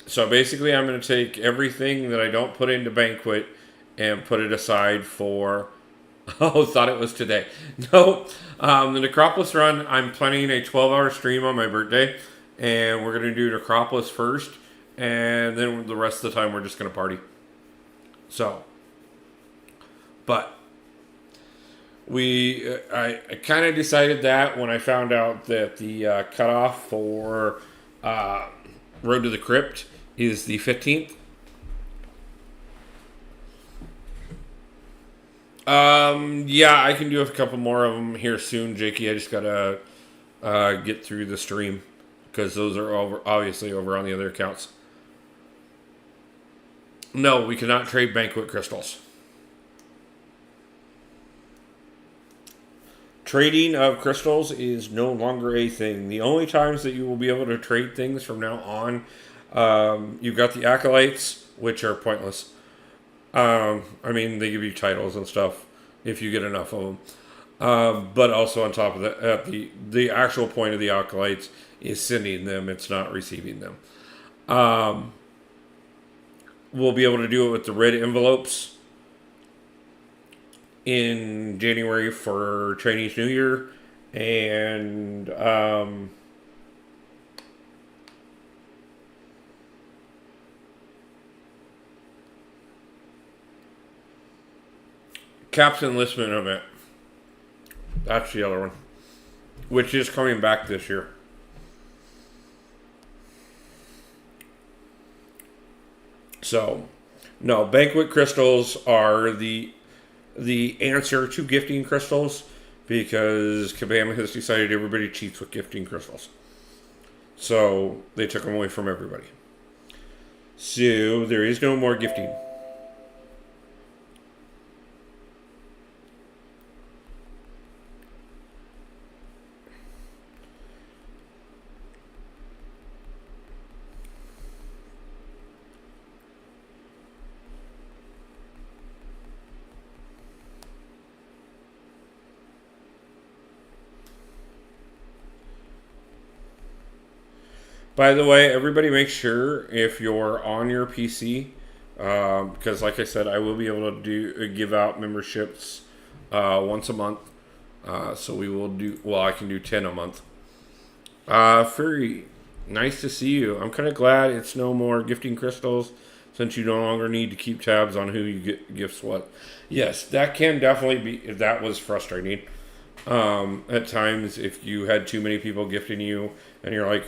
So basically I'm going to take everything that I don't put into Banquet and put it aside for... Oh, thought it was today. No, the Necropolis run, I'm planning a 12-hour stream on my birthday, and we're going to do Necropolis first, and then the rest of the time we're just going to party. So, but I kind of decided that when I found out that the cutoff for Road to the Crypt is the 15th. Yeah, I can do a couple more of them here soon, Jakey. I just gotta get through the stream because those are obviously over on the other accounts. No, we cannot trade Banquet crystals. Trading of crystals is no longer a thing. The only times that you will be able to trade things from now on, you've got the acolytes, which are pointless. I mean, they give you titles and stuff if you get enough of them. But also on top of that, the actual point of the acolytes is sending them. It's not receiving them. We'll be able to do it with the red envelopes in January for Chinese New Year. And Captain Enlistment event. That's the other one, which is coming back this year. So, no, Banquet crystals are the answer to gifting crystals because Kabam has decided everybody cheats with gifting crystals. So, they took them away from everybody. So, there is no more gifting. By the way, everybody make sure if you're on your PC, because like I said, I will be able to give out memberships once a month So we will do, well, I can do 10 a month. Furry, nice to see you. I'm kind of glad it's no more gifting crystals since you no longer need to keep tabs on who you get gifts what. Yes, that can definitely be, that was frustrating. At times, if you had too many people gifting you and you're like,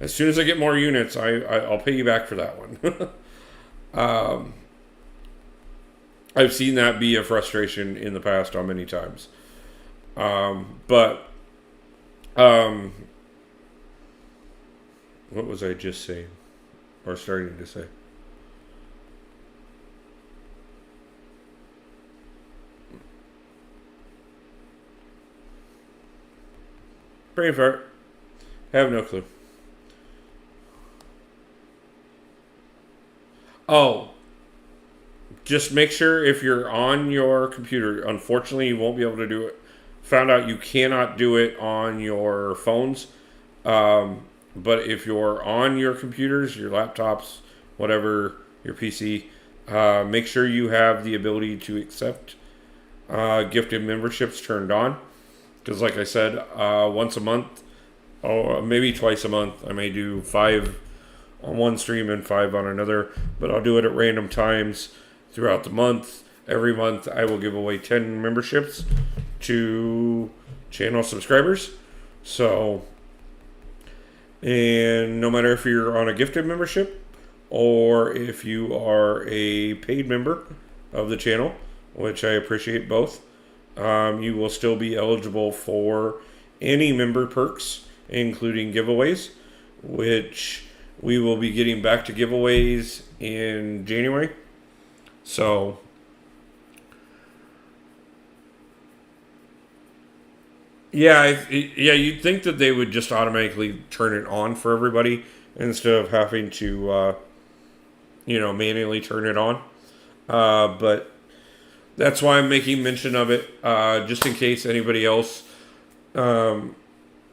as soon as I get more units, I'll pay you back for that one. I've seen that be a frustration in the past on many times. But um, what was I just saying or starting to say? Brain fart. Have no clue. Oh, just make sure if you're on your computer, unfortunately, you won't be able to do it. Found out you cannot do it on your phones. But if you're on your computers, your laptops, whatever, your PC, make sure you have the ability to accept gifted memberships turned on. Because, like I said, once a month, or maybe twice a month, I may do 5 on one stream and 5 on another, but I'll do it at random times throughout the month. Every month, I will give away 10 memberships to channel subscribers. So, and no matter if you're on a gifted membership or if you are a paid member of the channel, which I appreciate both, you will still be eligible for any member perks, including giveaways, which we will be getting back to giveaways in January. So, yeah, you'd think that they would just automatically turn it on for everybody instead of having to, manually turn it on. But that's why I'm making mention of it, just in case anybody else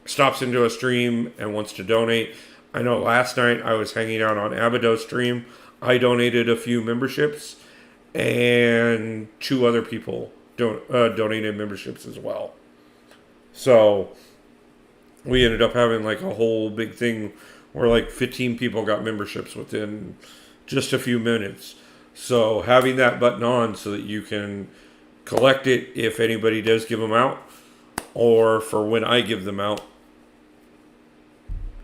stops into a stream and wants to donate. I know last night I was hanging out on Abado's stream. I donated a few memberships, and 2 other people donated memberships as well. So we ended up having like a whole big thing where like 15 people got memberships within just a few minutes. So having that button on so that you can collect it if anybody does give them out, or for when I give them out,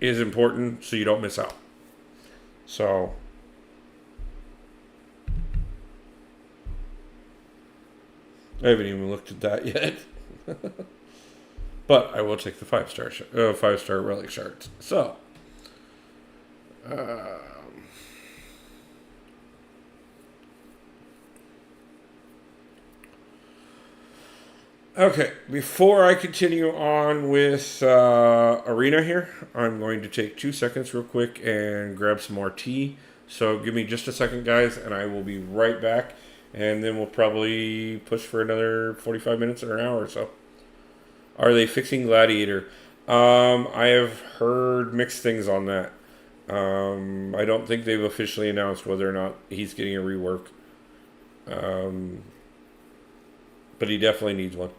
is important so you don't miss out. So I haven't even looked at that yet. But I will take the 5-star relic shards. So, uh, okay. Before I continue on with Arena here, I'm going to take 2 seconds real quick and grab some more tea. So give me just a second, guys, and I will be right back. And then we'll probably push for another 45 minutes or an hour or so. Are they fixing Gladiator? I have heard mixed things on that. I don't think they've officially announced whether or not he's getting a rework. But he definitely needs one.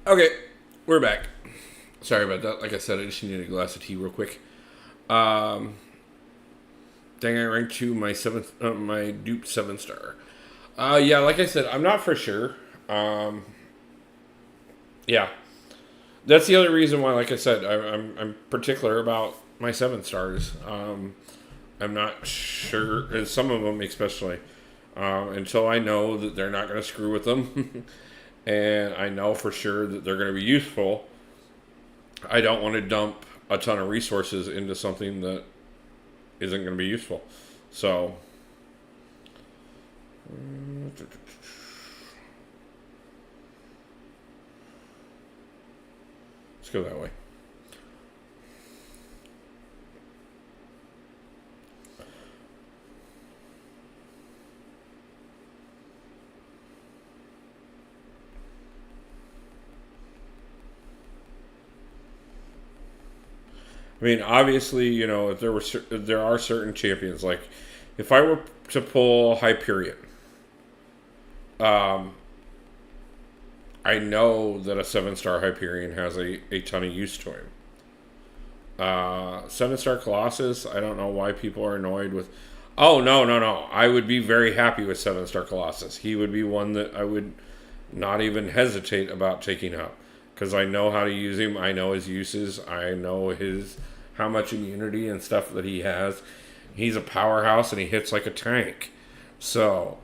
Okay, we're back. Sorry about that. Like I said, I just needed a glass of tea real quick. Dang, I ranked to my my dupe 7-star. Yeah, like I said, I'm not for sure. Yeah, that's the other reason why. Like I said, I'm particular about my 7-stars. I'm not sure, and some of them especially, until I know that they're not going to screw with them, and I know for sure that they're going to be useful. I don't want to dump a ton of resources into something that isn't going to be useful. So, let's go that way. I mean, obviously, if there are certain champions. Like, if I were to pull Hyperion, um, I know that a 7-star Hyperion has a ton of use to him. 7-star Colossus, I don't know why people are annoyed with. Oh, no, no, no. I would be very happy with 7-star Colossus. He would be one that I would not even hesitate about taking up. Because I know how to use him. I know his uses. I know how much immunity and stuff that he has. He's a powerhouse and he hits like a tank. So,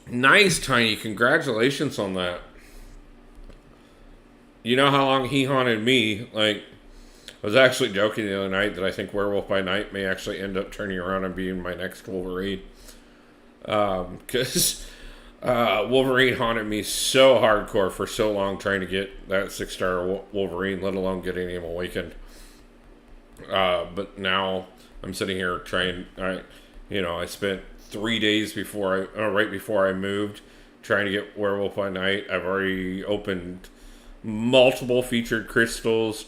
nice, Tiny. Congratulations on that. You know how long he haunted me? Like, I was actually joking the other night that I think Werewolf by Night may actually end up turning around and being my next Wolverine. Because Wolverine haunted me so hardcore for so long trying to get that 6-star Wolverine, let alone getting him awakened. But now I'm sitting here trying. I spent 3 days right before I moved, trying to get Werewolf by Night. I've already opened multiple featured crystals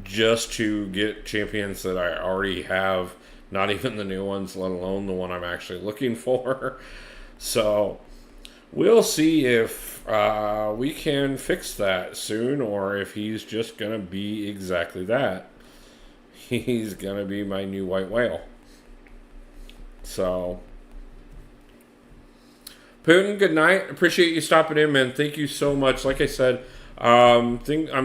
just to get champions that I already have. Not even the new ones, let alone the one I'm actually looking for. So we'll see if we can fix that soon, or if he's just going to be exactly that. He's going to be my new white whale. So, Putin, good night. Appreciate you stopping in, man. Thank you so much. Like I said, I'm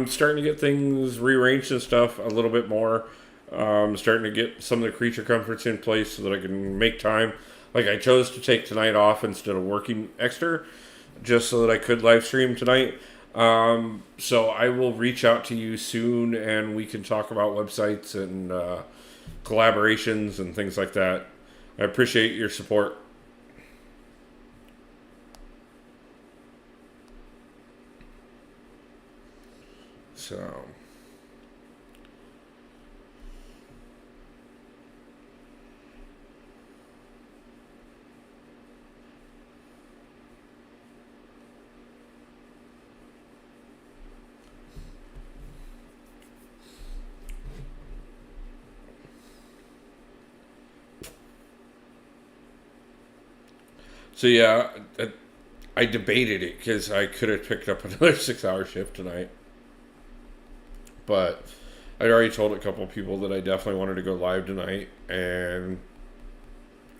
starting to get things rearranged and stuff a little bit more. I'm starting to get some of the creature comforts in place so that I can make time. Like, I chose to take tonight off instead of working extra, just so that I could live stream tonight. So I will reach out to you soon, and we can talk about websites and collaborations and things like that. I appreciate your support. So, yeah, I debated it because I could have picked up another 6-hour shift tonight. But I'd already told a couple of people that I definitely wanted to go live tonight. And,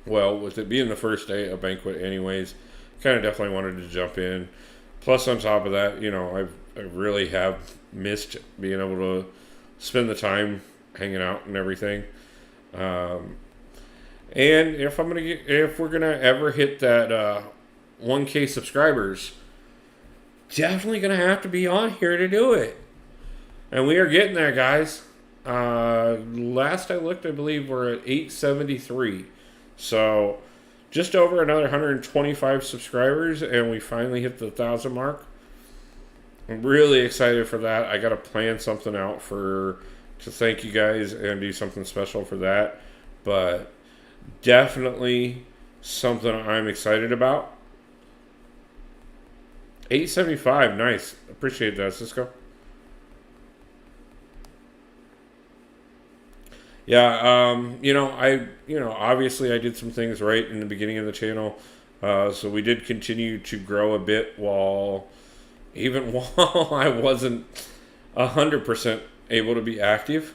well, with it being the first day of Banquet anyways, kind of definitely wanted to jump in. Plus, on top of that, I really have missed being able to spend the time hanging out and everything. And if we're gonna ever hit that 1K subscribers, definitely gonna have to be on here to do it. And we are getting there, guys. Last I looked, I believe we're at 873. So just over another 125 subscribers, and we finally hit the 1,000 mark. I'm really excited for that. I gotta plan something out to thank you guys and do something special for that. But definitely something I'm excited about. 875, nice. Appreciate that, Cisco. Yeah, obviously I did some things right in the beginning of the channel. So we did continue to grow a bit even while I wasn't 100% able to be active.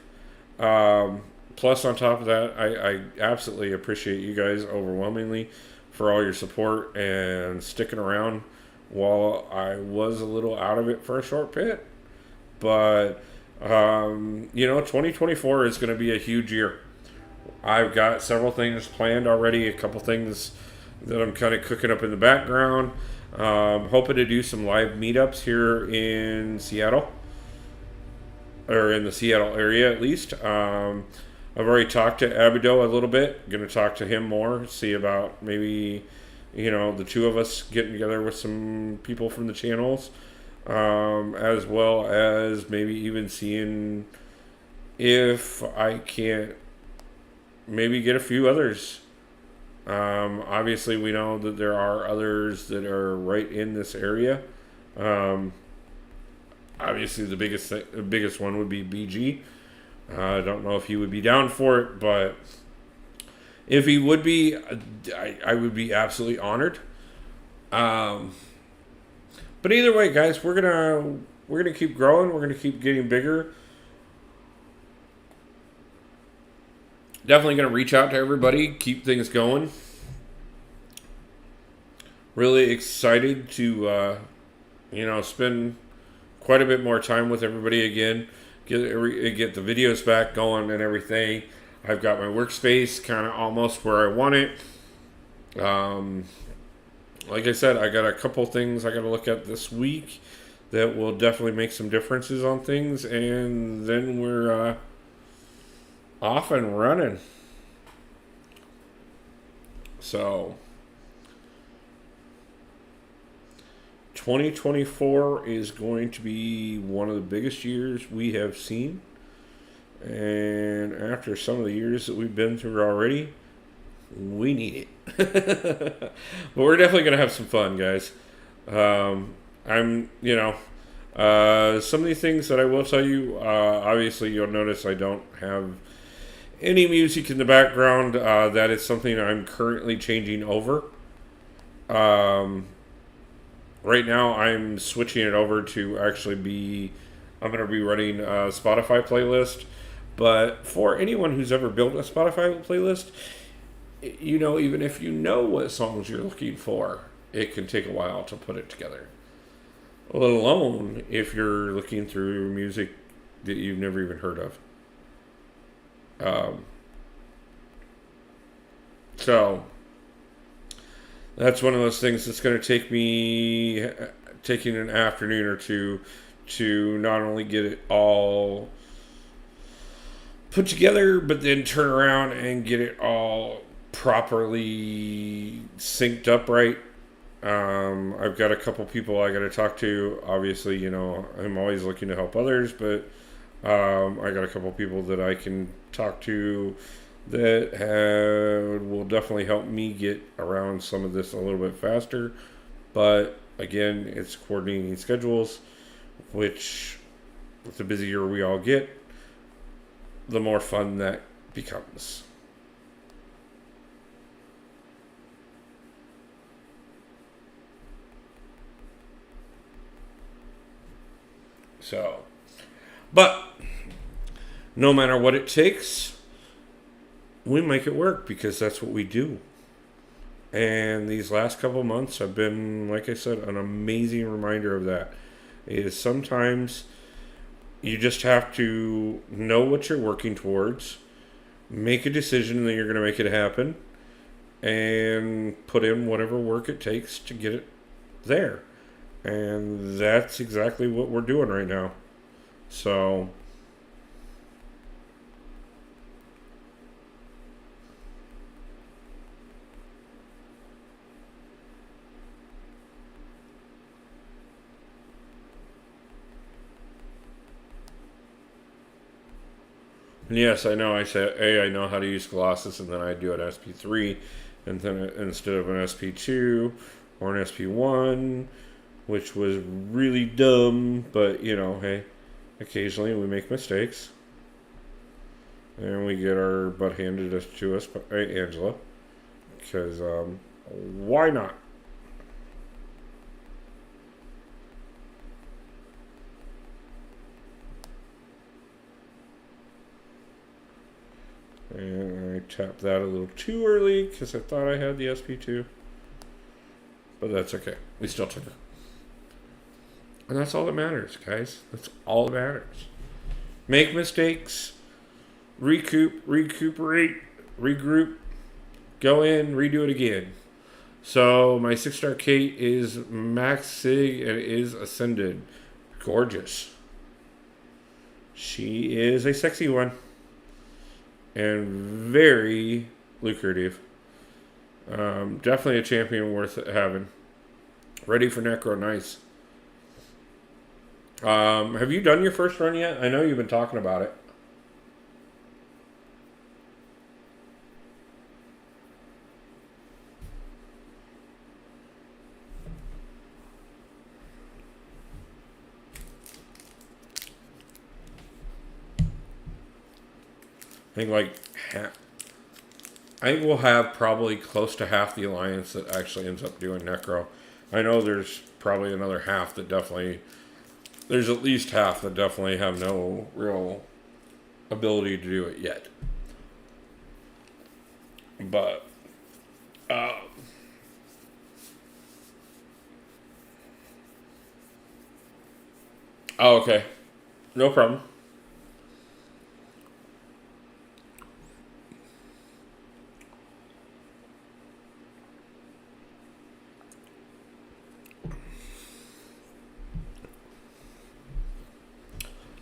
Plus, on top of that, I absolutely appreciate you guys overwhelmingly for all your support and sticking around while I was a little out of it for a short bit. But, 2024 is going to be a huge year. I've got several things planned already, a couple things that I'm kind of cooking up in the background. Hoping to do some live meetups here in Seattle, or in the Seattle area at least. I've already talked to Abido a little bit. Going to talk to him more, see about maybe, the two of us getting together with some people from the channels, as well as maybe even seeing if I can't maybe get a few others. Obviously, we know that there are others that are right in this area. Obviously, the biggest one would be BG. I don't know if he would be down for it, but if he would be, I would be absolutely honored. But either way, guys, we're gonna keep growing. We're gonna keep getting bigger. Definitely gonna reach out to everybody, keep things going. Really excited to, spend quite a bit more time with everybody again. Get the videos back going and everything. I've got my workspace kind of almost where I want it. Like I said, I got a couple things I got to look at this week that will definitely make some differences on things, and then we're off and running. So 2024 is going to be one of the biggest years we have seen. And after some of the years that we've been through already, we need it. But we're definitely going to have some fun, guys. Some of these things that I will tell you, obviously you'll notice I don't have any music in the background. That is something I'm currently changing over. Right now, I'm switching it over to actually I'm going to be running a Spotify playlist. But for anyone who's ever built a Spotify playlist, even if you know what songs you're looking for, it can take a while to put it together. Let alone if you're looking through music that you've never even heard of. So that's one of those things that's going to take me taking an afternoon or two to not only get it all put together, but then turn around and get it all properly synced up right. I've got a couple people I got to talk to. Obviously, I'm always looking to help others, but I got a couple people that I can talk to that will definitely help me get around some of this a little bit faster. But again, it's coordinating schedules, which with the busier we all get, the more fun that becomes. So, but no matter what it takes, we make it work because that's what we do. And these last couple months have been, like I said, an amazing reminder of that. Is sometimes you just have to know what you're working towards, make a decision that you're going to make it happen, and put in whatever work it takes to get it there. And that's exactly what we're doing right now. So and yes, I know I said, I know how to use Colossus, and then I do an SP3, and then instead of an SP2 or an SP1, which was really dumb, but, hey, occasionally we make mistakes. And we get our butt handed to us by Angela, because Why not? And I tapped that a little too early because I thought I had the SP2. But that's okay. We still took it. And that's all that matters, guys. That's all that matters. Make mistakes. Recuperate. Regroup. Go in. Redo it again. So my 6-star Kate is max sig and is ascended. Gorgeous. She is a sexy one. And very lucrative. Definitely a champion worth having. Ready for Necro, nice. Have you done your first run yet? I know you've been talking about it. I think I think we'll have probably close to half the alliance that actually ends up doing Necro. I know there's probably another half that definitely... There's at least half that definitely have no real ability to do it yet. But... oh, okay. No problem.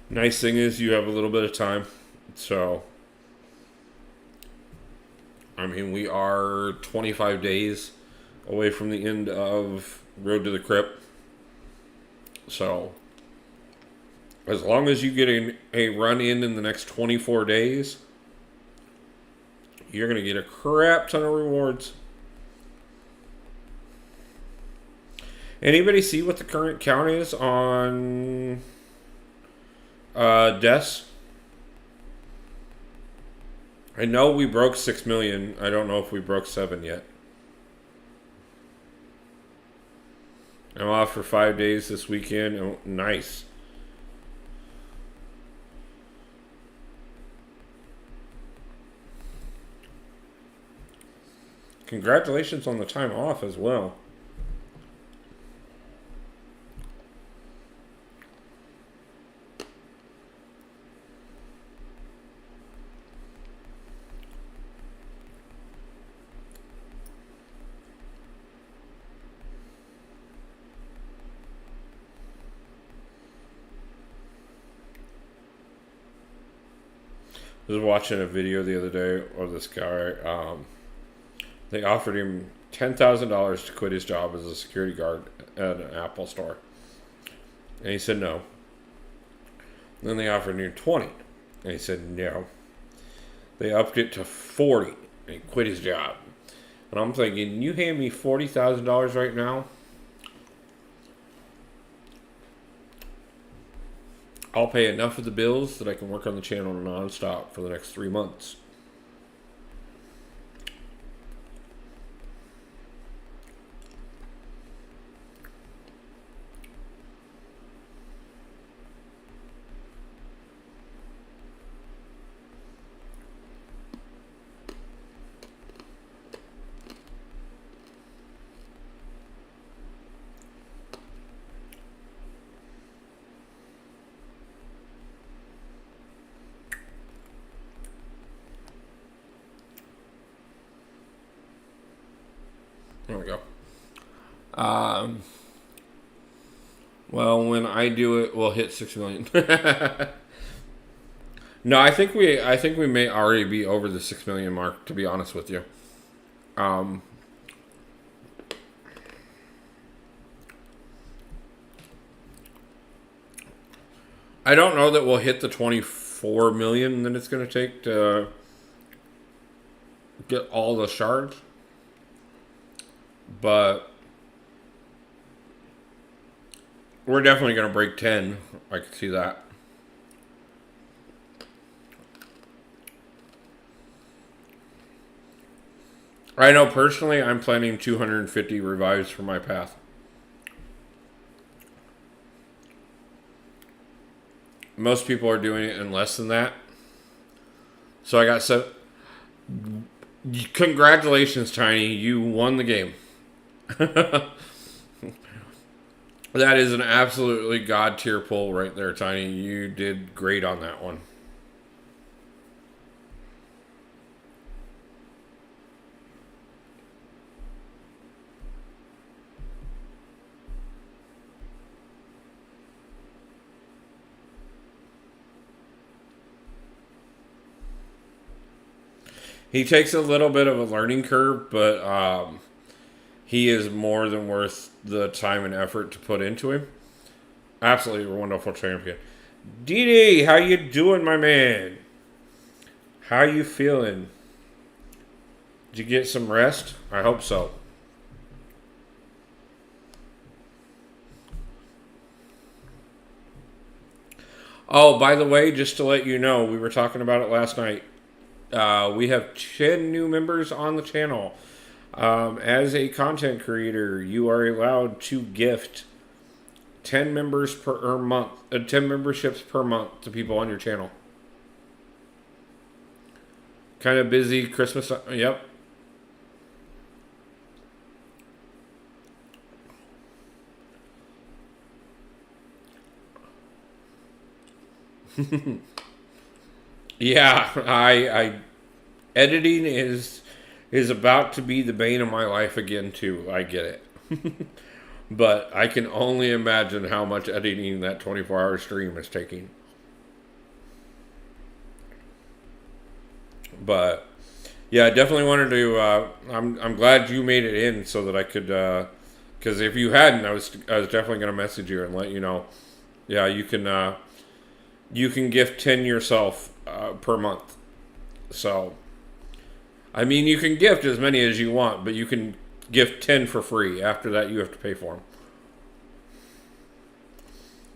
Nice thing is you have a little bit of time. So, I mean, we are 25 days away from the end of Road to the Crypt. So, as long as you get a run in the next 24 days, you're going to get a crap ton of rewards. Anybody see what the current count is on... deaths? I know we broke 6 million. I don't know if we broke 7 yet. I'm off for 5 days this weekend. Oh, nice. Congratulations on the time off as well. I was watching a video the other day of this guy. They offered him $10,000 to quit his job as a security guard at an Apple store, and he said no. And then they offered him 20, and he said no. They upped it to 40, and he quit his job. And I'm thinking, you hand me $40,000 right now, I'll pay enough of the bills that I can work on the channel non-stop for the next 3 months. There we go. Well, when I do it, we'll hit 6 million. No, I think we may already be over the 6 million mark, to be honest with you. I don't know that we'll hit the 24 million that it's going to take to get all the shards. But we're definitely going to break 10. I can see that. I know personally I'm planning 250 revives for my path. Most people are doing it in less than that. So I got so. Congratulations, Tiny. You won the game. That is an absolutely god tier pull right there, Tiny. You did great on that one. He takes a little bit of a learning curve, but he is more than worth the time and effort to put into him. Absolutely wonderful champion. DD, how you doing, my man? How you feeling? Did you get some rest? I hope so. Oh, by the way, just to let you know, we were talking about it last night. We have 10 new members on the channel. As a content creator, you are allowed to gift 10 members per month, 10 memberships per month to people on your channel. Kind of busy Christmas. Yep. Yeah, I editing is about to be the bane of my life again too. I get it. But I can only imagine how much editing that 24-hour stream is taking. But yeah, I definitely wanted to I'm glad you made it in so that I could cuz if you hadn't I was definitely going to message you and let you know. Yeah, you can gift 10 yourself per month. So I mean, you can gift as many as you want, but you can gift 10 for free. After that, you have to pay for them.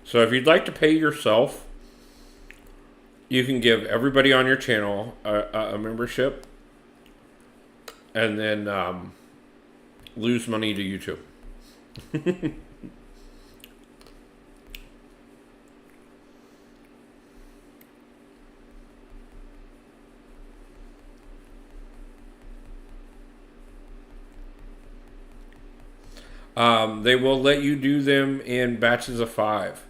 So if you'd like to pay yourself, you can give everybody on your channel a membership and then lose money to YouTube. They will let you do them in batches of 5.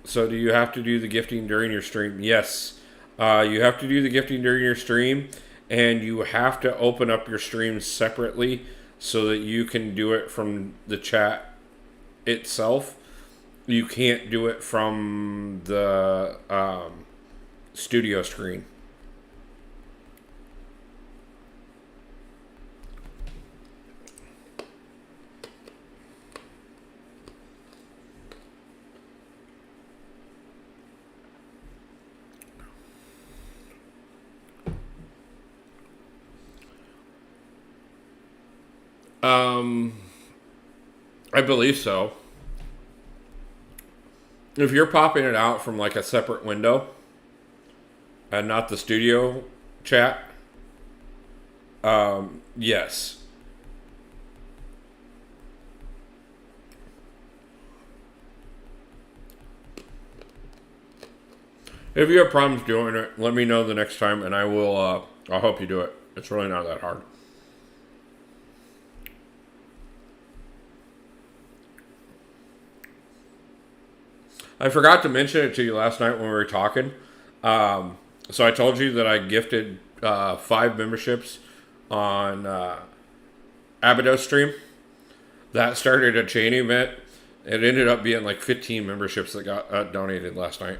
So do you have to do the gifting during your stream? Yes. You have to do the gifting during your stream, and you have to open up your stream separately so that you can do it from the chat itself. You can't do it from the studio screen. I believe so. If you're popping it out from like a separate window and not the studio chat, yes. If you have problems doing it, let me know the next time and I will, I'll help you do it. It's really not that hard. I forgot to mention it to you last night when we were talking. So I told you that I gifted 5 memberships on Abados stream. That started a chain event. It ended up being like 15 memberships that got donated last night.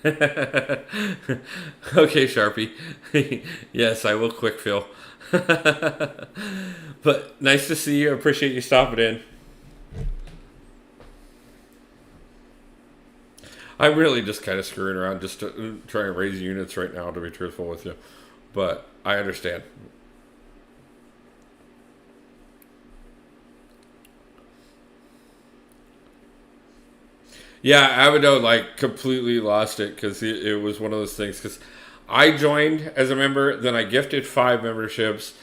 Okay, Sharpie. Yes, I will quick fill. But nice to see you. Appreciate you stopping in. I'm really just kind of screwing around, just to try and raise units right now, to be truthful with you. But I understand. Yeah, Abaddon like completely lost it because it was one of those things. Because I joined as a member, then I gifted 5 memberships,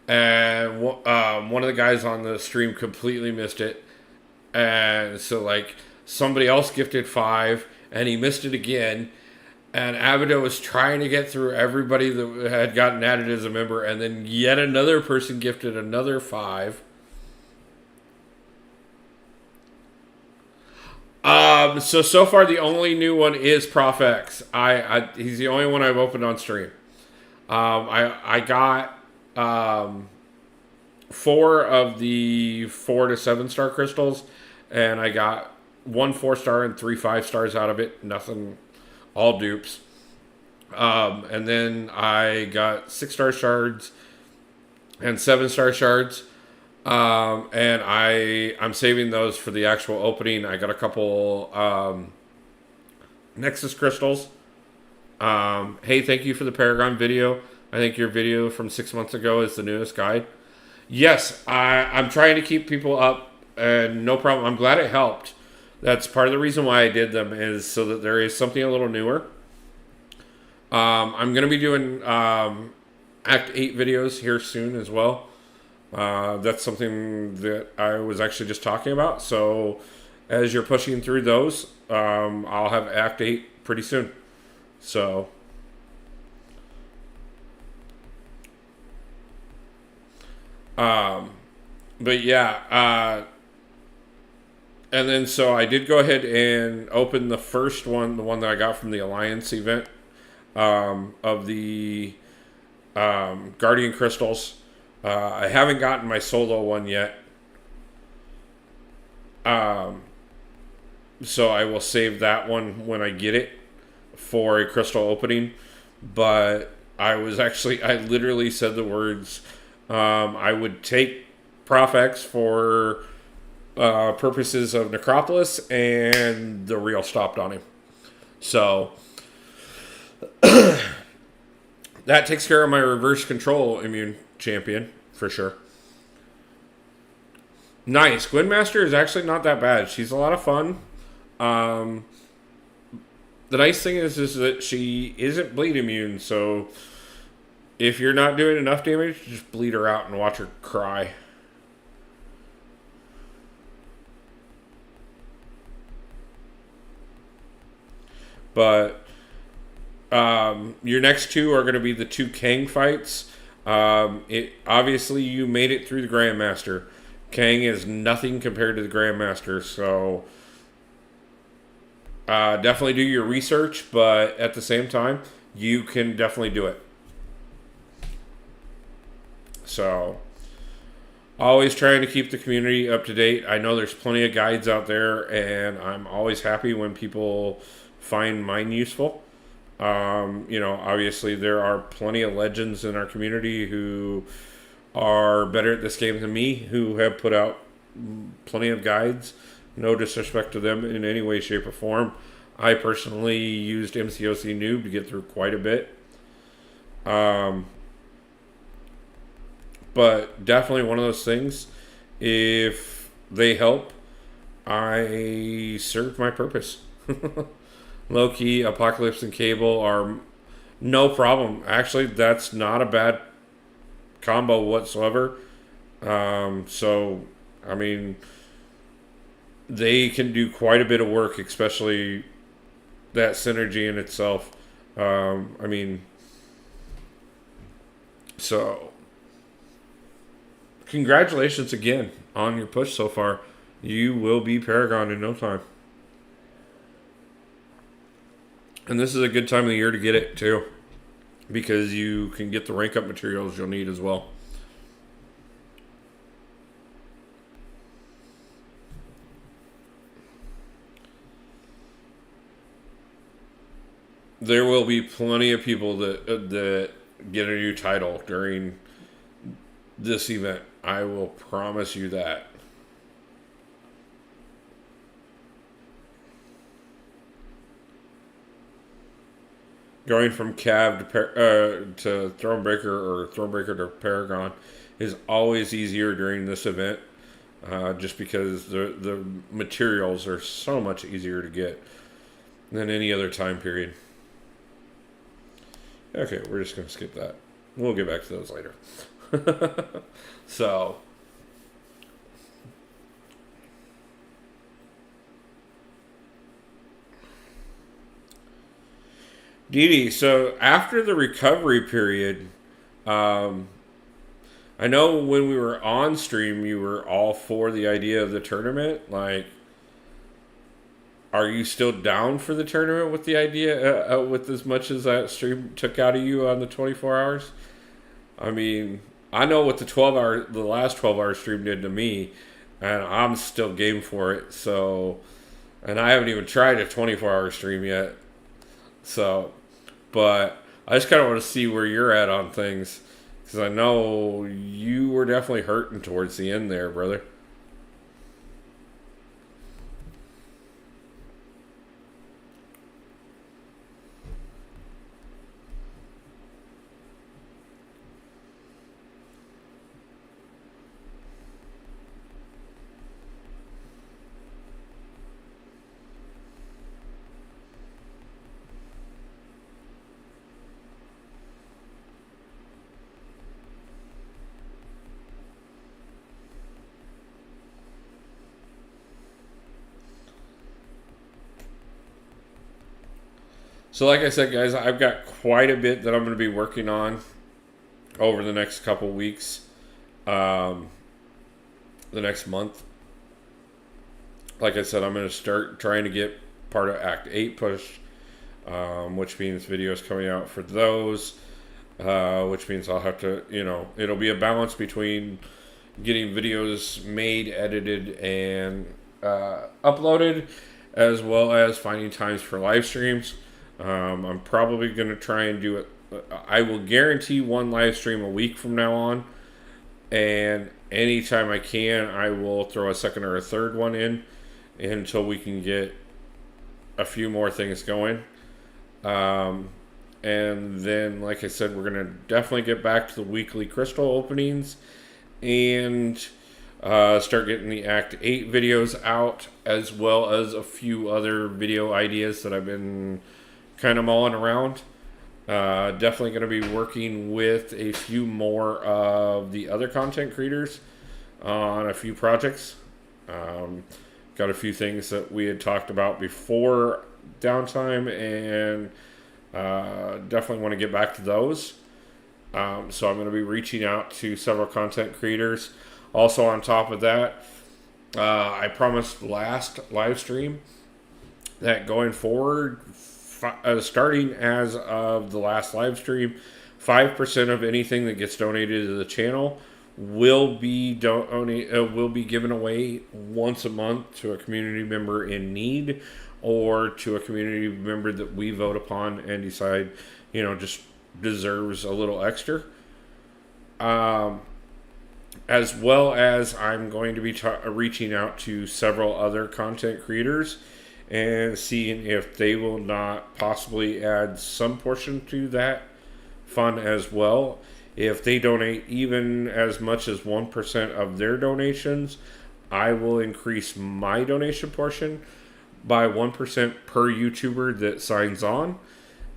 and one of the guys on the stream completely missed it, and so like somebody else gifted 5, and he missed it again, and Abaddon was trying to get through everybody that had gotten added as a member, and then yet another person gifted another 5. So far the only new one is Prof X. He's the only one I've opened on stream. I got 4 of the 4 to 7 star crystals, and I got 1 4-star and 3 5-stars out of it. Nothing, all dupes. And then I got 6-star shards and 7-star shards. And I'm saving those for the actual opening. I got a couple Nexus crystals. Hey, thank you for the Paragon video. I think your video from 6 months ago is the newest guide. Yes, I'm trying to keep people up, and no problem. I'm glad it helped. That's part of the reason why I did them, is so that there is something a little newer. I'm going to be doing Act 8 videos here soon as well. That's something that I was actually just talking about. So as you're pushing through those, I'll have Act 8 pretty soon. So but yeah, and then so I did go ahead and open the first one, the one that I got from the Alliance event, of the Guardian crystals. I haven't gotten my solo one yet. So I will save that one when I get it for a crystal opening. But I literally said the words, I would take Prof X for purposes of Necropolis, and the reel stopped on him. So that takes care of my reverse control immune champion for sure. Nice. Gwynmaster is actually not that bad. She's a lot of fun. The nice thing is that she isn't bleed immune, so if you're not doing enough damage, just bleed her out and watch her cry. But your next 2 are going to be the 2 Kang fights. Obviously you made it through the Grandmaster. Kang is nothing compared to the Grandmaster, so definitely do your research, but at the same time, you can definitely do it. So always trying to keep the community up to date. I know there's plenty of guides out there, and I'm always happy when people find mine useful. Obviously there are plenty of legends in our community who are better at this game than me, who have put out plenty of guides. No disrespect to them in any way, shape, or form. I personally used MCOC Noob to get through quite a bit. But definitely one of those things, if they help, I served my purpose. Loki, Apocalypse, and Cable are no problem. Actually, that's not a bad combo whatsoever. So, I mean, they can do quite a bit of work, especially that synergy in itself. So congratulations again on your push so far. You will be Paragon in no time. And this is a good time of the year to get it too, because you can get the rank up materials you'll need as well. There will be plenty of people that get a new title during this event. I will promise you that. going from Cav to Thronebreaker or Thronebreaker to Paragon is always easier during this event, just because the materials are so much easier to get than any other time period. Okay, we're just going to skip that. We'll get back to those later. So, Dee Dee, so after the recovery period, um, I know when we were on stream, you were all for the idea of the tournament. Like, are you still down for the tournament with the idea, with as much as that stream took out of you on the 24 hours? I mean, I know what the last 12-hour stream did to me, and I'm still game for it. So, and I haven't even tried a 24-hour stream yet. So, but I just kind of want to see where you're at on things, because I know you were definitely hurting towards the end there, brother. So, like I said, guys, I've got quite a bit that I'm going to be working on over the next couple weeks, um, the next month. Like I said, I'm going to start trying to get part of Act 8 push, which means videos coming out for those, which means I'll have to, it'll be a balance between getting videos made, edited, and uploaded, as well as finding times for live streams. I'm probably going to try and do it. I will guarantee one live stream a week from now on. And anytime I can, I will throw a second or a third one in until we can get a few more things going. And then, like I said, we're going to definitely get back to the weekly crystal openings and start getting the Act 8 videos out, as well as a few other video ideas that I've been kind of mulling around. Definitely going to be working with a few more of the other content creators on a few projects. Got a few things that we had talked about before downtime, and definitely want to get back to those. So I'm going to be reaching out to several content creators. Also, on top of that, I promised last live stream that going forward, starting as of the last live stream, 5% of anything that gets donated to the channel will be given away once a month to a community member in need, or to a community member that we vote upon and decide, just deserves a little extra. As well as I'm going to be reaching out to several other content creators and seeing if they will not possibly add some portion to that fund as well. If they donate even as much as 1% of their donations, I will increase my donation portion by 1% per YouTuber that signs on,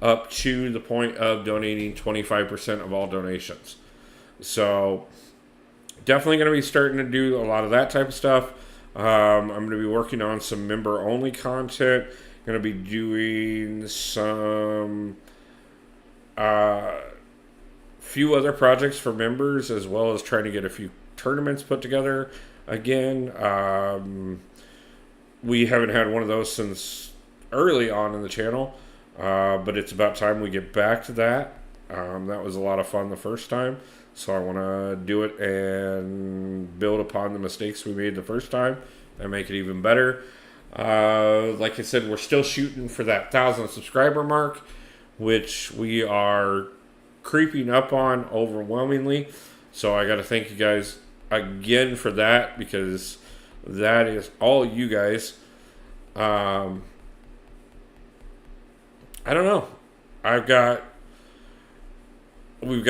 up to the point of donating 25% of all donations. So definitely going to be starting to do a lot of that type of stuff. I'm going to be working on some member-only content. Going to be doing some few other projects for members, as well as trying to get a few tournaments put together again. We haven't had one of those since early on in the channel, but it's about time we get back to that. That was a lot of fun the first time, so I want to do it and build upon the mistakes we made the first time and make it even better. Like I said, we're still shooting for that 1,000 subscriber mark, which we are creeping up on overwhelmingly. So I got to thank you guys again for that, because that is all you guys. I don't know. we've got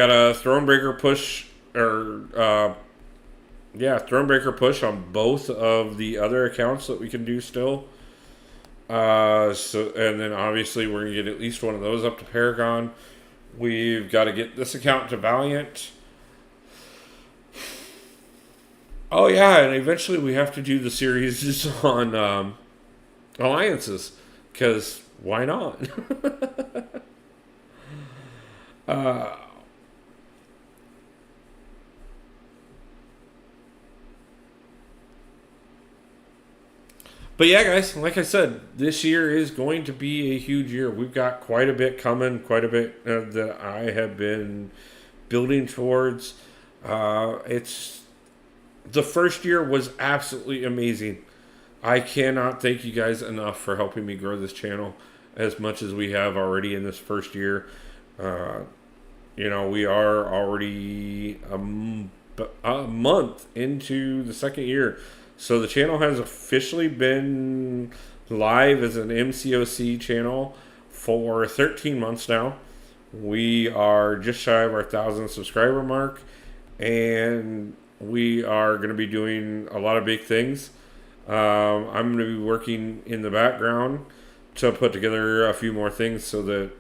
a Thronebreaker push, Thronebreaker push on both of the other accounts that we can do still. And then obviously we're gonna get at least one of those up to Paragon. We've got to get this account to Valiant. Oh yeah, and eventually we have to do the series on alliances, because why not? But yeah, guys, like I said, this year is going to be a huge year. We've got quite a bit coming, quite a bit that I have been building towards. It's the first year was absolutely amazing. I cannot thank you guys enough for helping me grow this channel as much as we have already in this first year. We are already a month into the second year. So the channel has officially been live as an MCOC channel for 13 months now. We are just shy of our 1,000 subscriber mark, and we are going to be doing a lot of big things. I'm going to be working in the background to put together a few more things so that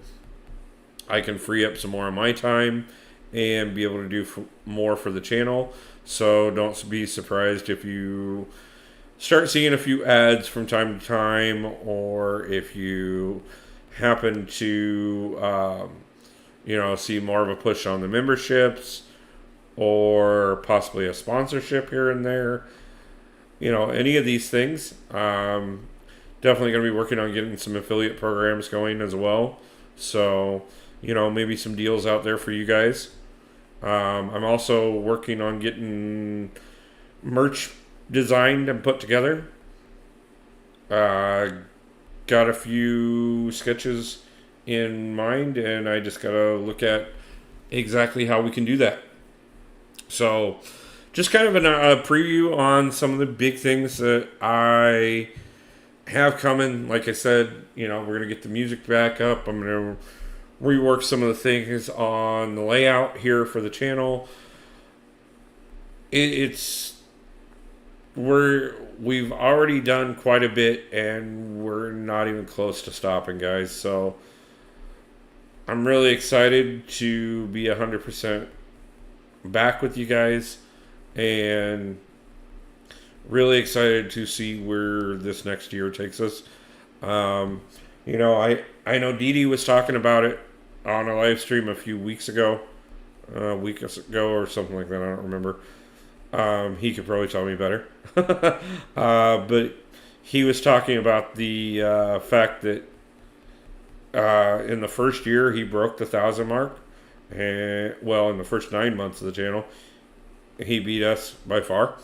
I can free up some more of my time and be able to do more for the channel. So don't be surprised if you start seeing a few ads from time to time, or if you happen to, see more of a push on the memberships, or possibly a sponsorship here and there. Any of these things. Definitely going to be working on getting some affiliate programs going as well. So, maybe some deals out there for you guys. I'm also working on getting merch designed and put together. Got a few sketches in mind, and I just got to look at exactly how we can do that. So, just kind of a preview on some of the big things that I have coming. Like I said, we're going to get the music back up. I'm going to rework some of the things on the layout here for the channel. We've already done quite a bit, and we're not even close to stopping, guys. So I'm really excited to be 100% back with you guys, and really excited to see where this next year takes us. I know Dee Dee was talking about it on a live stream a few weeks ago, or something like that. I don't remember. He could probably tell me better. But he was talking about the fact that in the first year he broke the 1,000 mark, and in the first 9 months of the channel, he beat us by far.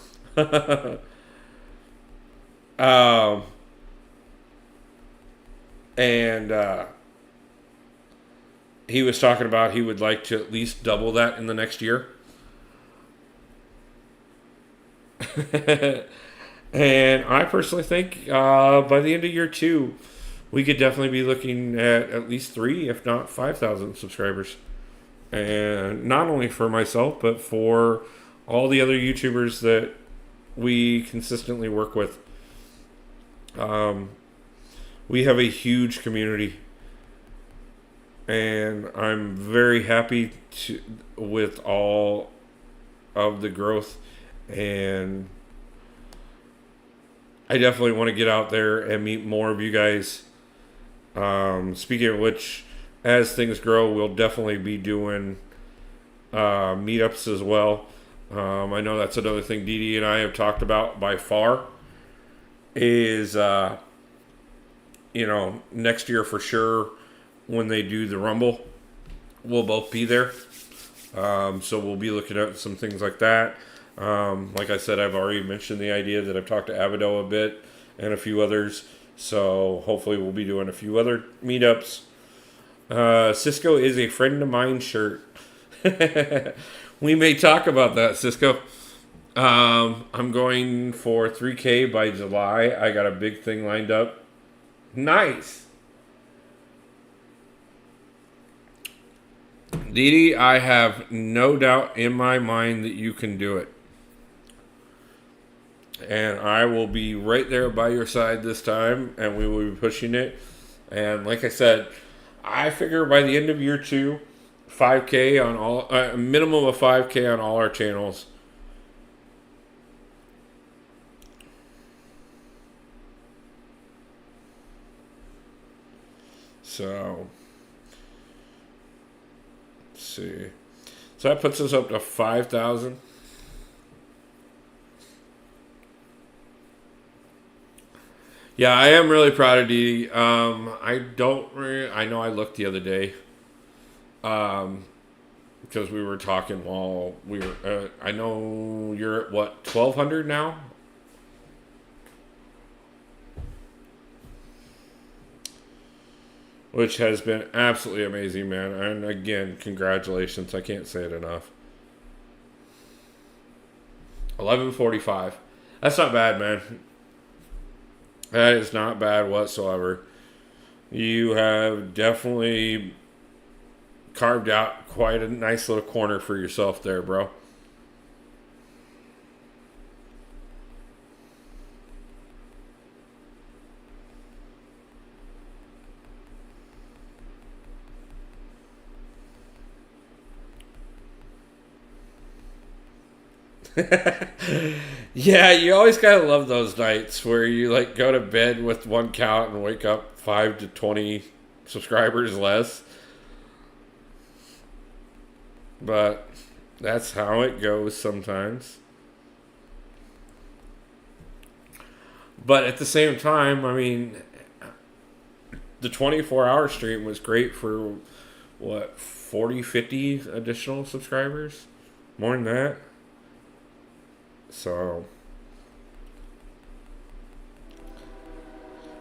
He was talking about he would like to at least double that in the next year. And I personally think by the end of year 2, we could definitely be looking at least 3, if not 5,000 subscribers. And not only for myself, but for all the other YouTubers that we consistently work with. We have a huge community, and I'm very happy with all of the growth, and I definitely want to get out there and meet more of you guys. Speaking of which, as things grow, we'll definitely be doing meetups as well. I know that's another thing Dee Dee and I have talked about by far is, next year for sure, when they do the Rumble, we'll both be there. So we'll be looking at some things like that. Like I said, I've already mentioned the idea that I've talked to Avido a bit and a few others. So hopefully we'll be doing a few other meetups. Cisco is a friend of mine shirt. We may talk about that, Cisco. I'm going for 3K by July. I got a big thing lined up. Nice. Dee Dee, I have no doubt in my mind that you can do it. And I will be right there by your side this time, and we will be pushing it. And like I said, I figure by the end of year 2, 5K on all, a minimum of 5K on all our channels. So, let's see. So that puts us up to 5,000. Yeah, I am really proud of Dee Dee. I know I looked the other day. Because we were talking while we were. I know you're at what, 1,200 now? Which has been absolutely amazing, man. And again, congratulations. I can't say it enough. 11:45. That's not bad, man. That is not bad whatsoever. You have definitely carved out quite a nice little corner for yourself there, bro. Yeah, you always gotta love those nights where you like go to bed with one count and wake up 5 to 20 subscribers less. But that's how it goes sometimes. But at the same time, I mean, the 24-hour stream was great for what, 40, 50 additional subscribers? More than that. So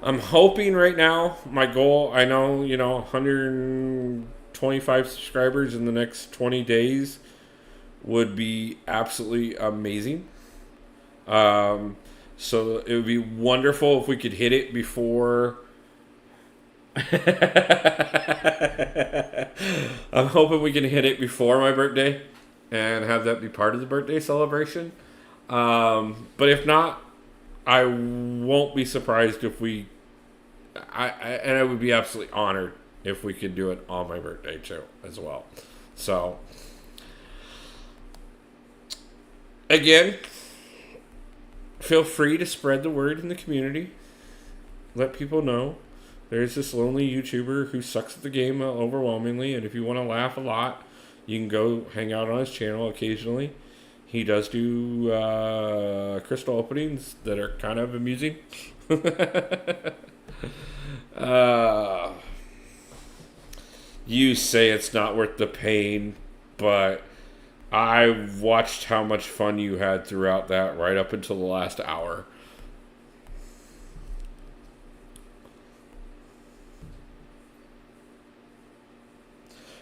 I'm hoping right now, my goal, I know, 125 subscribers in the next 20 days would be absolutely amazing. So it would be wonderful if we could hit it before. I'm hoping we can hit it before my birthday and have that be part of the birthday celebration. But if not, I won't be surprised if we. I would be absolutely honored if we could do it on my birthday too, as well. So, again, feel free to spread the word in the community. Let people know there's this lonely YouTuber who sucks at the game overwhelmingly, and if you want to laugh a lot, you can go hang out on his channel occasionally. He does do crystal openings that are kind of amusing. You say it's not worth the pain, but I watched how much fun you had throughout that right up until the last hour.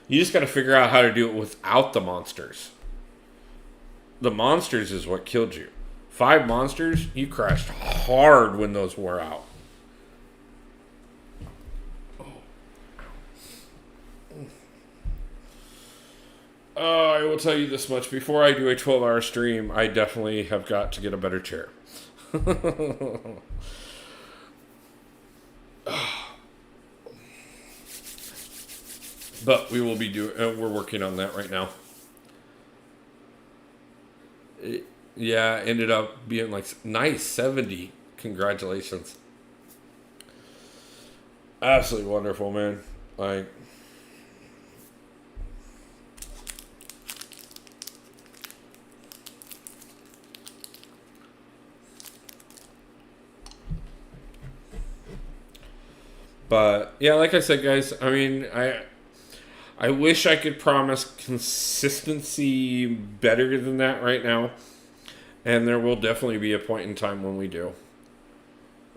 You just got to figure out how to do it without the monsters. The monsters is what killed you. 5 monsters, you crashed hard when those wore out. I will tell you this much. Before I do a 12-hour stream, I definitely have got to get a better chair. But we will be we're working on that right now. Yeah, ended up being like nice 70. Congratulations. Absolutely wonderful, man. Like, but yeah, like I said, guys, I mean, I wish I could promise consistency better than that right now. And there will definitely be a point in time when we do.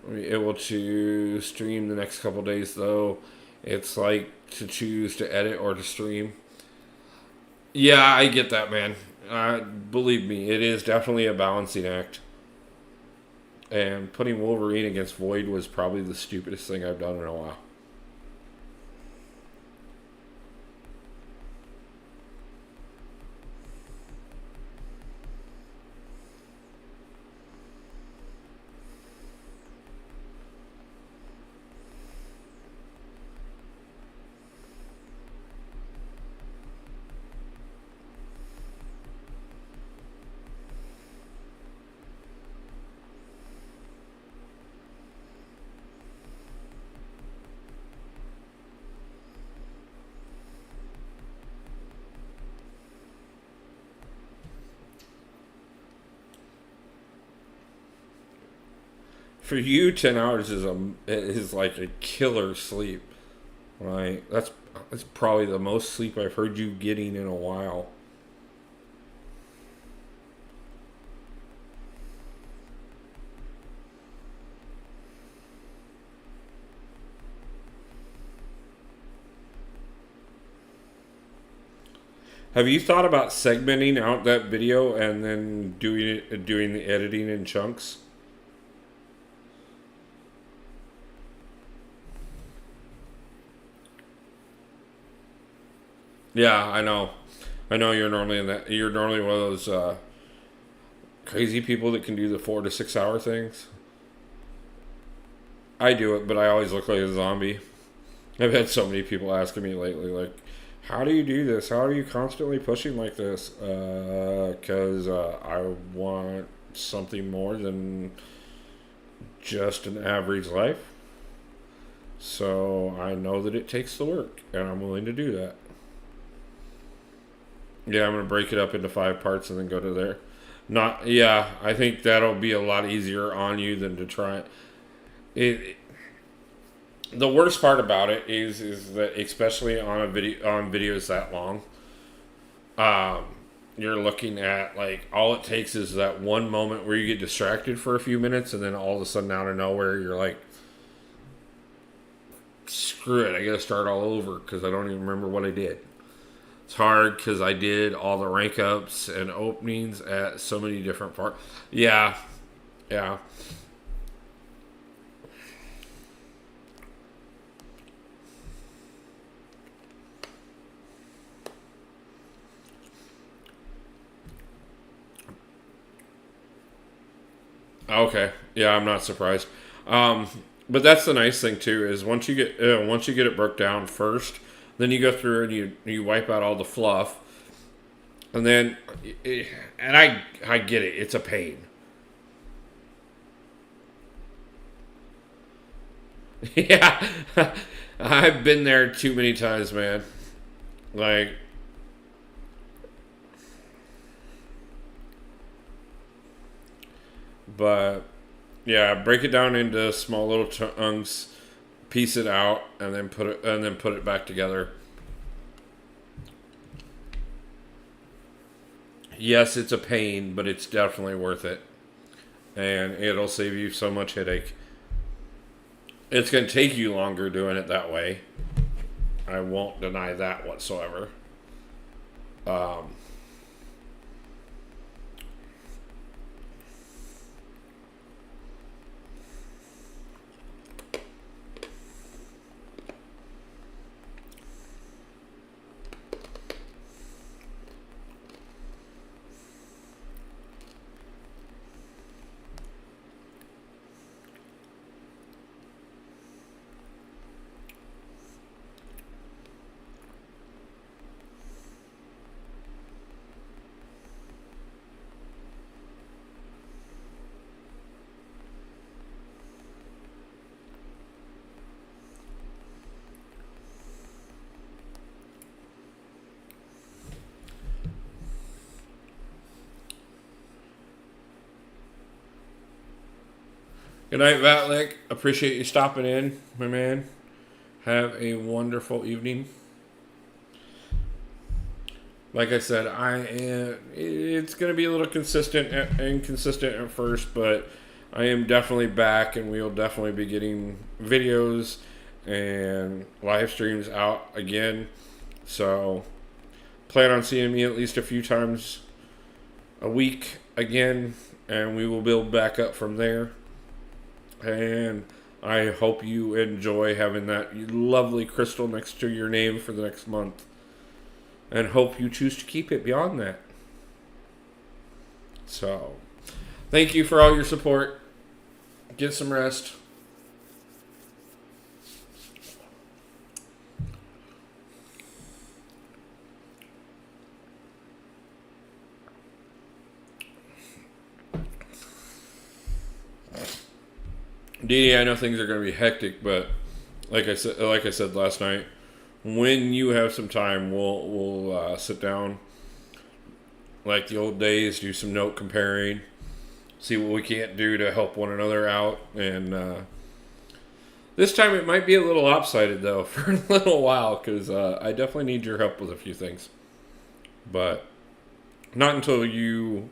We'll be able to stream the next couple days, though. It's like to choose to edit or to stream. Yeah, I get that, man. Believe me, it is definitely a balancing act. And putting Wolverine against Void was probably the stupidest thing I've done in a while. For you, 10 hours is like a killer sleep. Right? That's probably the most sleep I've heard you getting in a while. Have you thought about segmenting out that video and then doing the editing in chunks? Yeah, I know. I know you're normally in that. You're normally one of those crazy people that can do the 4 to 6 hour things. I do it, but I always look like a zombie. I've had so many people asking me lately, like, "How do you do this? How are you constantly pushing like this?" Because I want something more than just an average life. So I know that it takes the work, and I'm willing to do that. Yeah, I'm gonna break it up into 5 parts and then go to there. Not, yeah, I think that'll be a lot easier on you than to try it. It the worst part about it is that especially on a video on videos that long, um, you're looking at like all it takes is that one moment where you get distracted for a few minutes, and then all of a sudden out of nowhere you're like, screw it, I gotta start all over because I don't even remember what I did. It's hard because I did all the rank ups and openings at so many different parts. Yeah, yeah. Okay, yeah, I'm not surprised. Um, but that's the nice thing too is once you get it broke down first, then you go through and you wipe out all the fluff, and then and I get it, it's a pain. Yeah, I've been there too many times, man. Like, but yeah, break it down into small little chunks, piece it out, and then put it back together. Yes, it's a pain, but it's definitely worth it, and it'll save you so much headache. It's going to take you longer doing it that way. I won't deny that whatsoever. Um, Good night, Vatlik. Appreciate you stopping in, my man. Have a wonderful evening. Like I said, I am. It's going to be a little inconsistent at first, but I am definitely back, and we'll definitely be getting videos and live streams out again. So plan on seeing me at least a few times a week again, and we will build back up from there. And I hope you enjoy having that lovely crystal next to your name for the next month. And hope you choose to keep it beyond that. So, thank you for all your support. Get some rest. Dee, I know things are going to be hectic, but like I said last night, when you have some time, we'll sit down like the old days, do some note comparing, see what we can't do to help one another out. And this time it might be a little lopsided, though, for a little while, because I definitely need your help with a few things. But not until you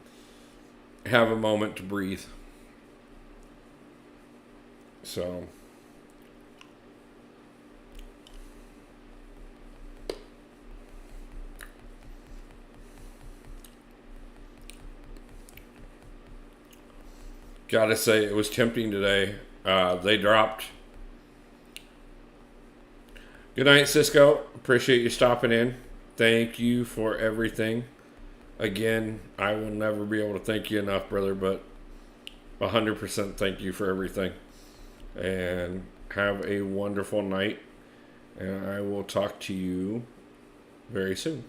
have a moment to breathe. So... gotta say, it was tempting today. They dropped. Good night, Cisco. Appreciate you stopping in. Thank you for everything. Again, I will never be able to thank you enough, brother, but 100% thank you for everything. And have a wonderful night. And I will talk to you very soon.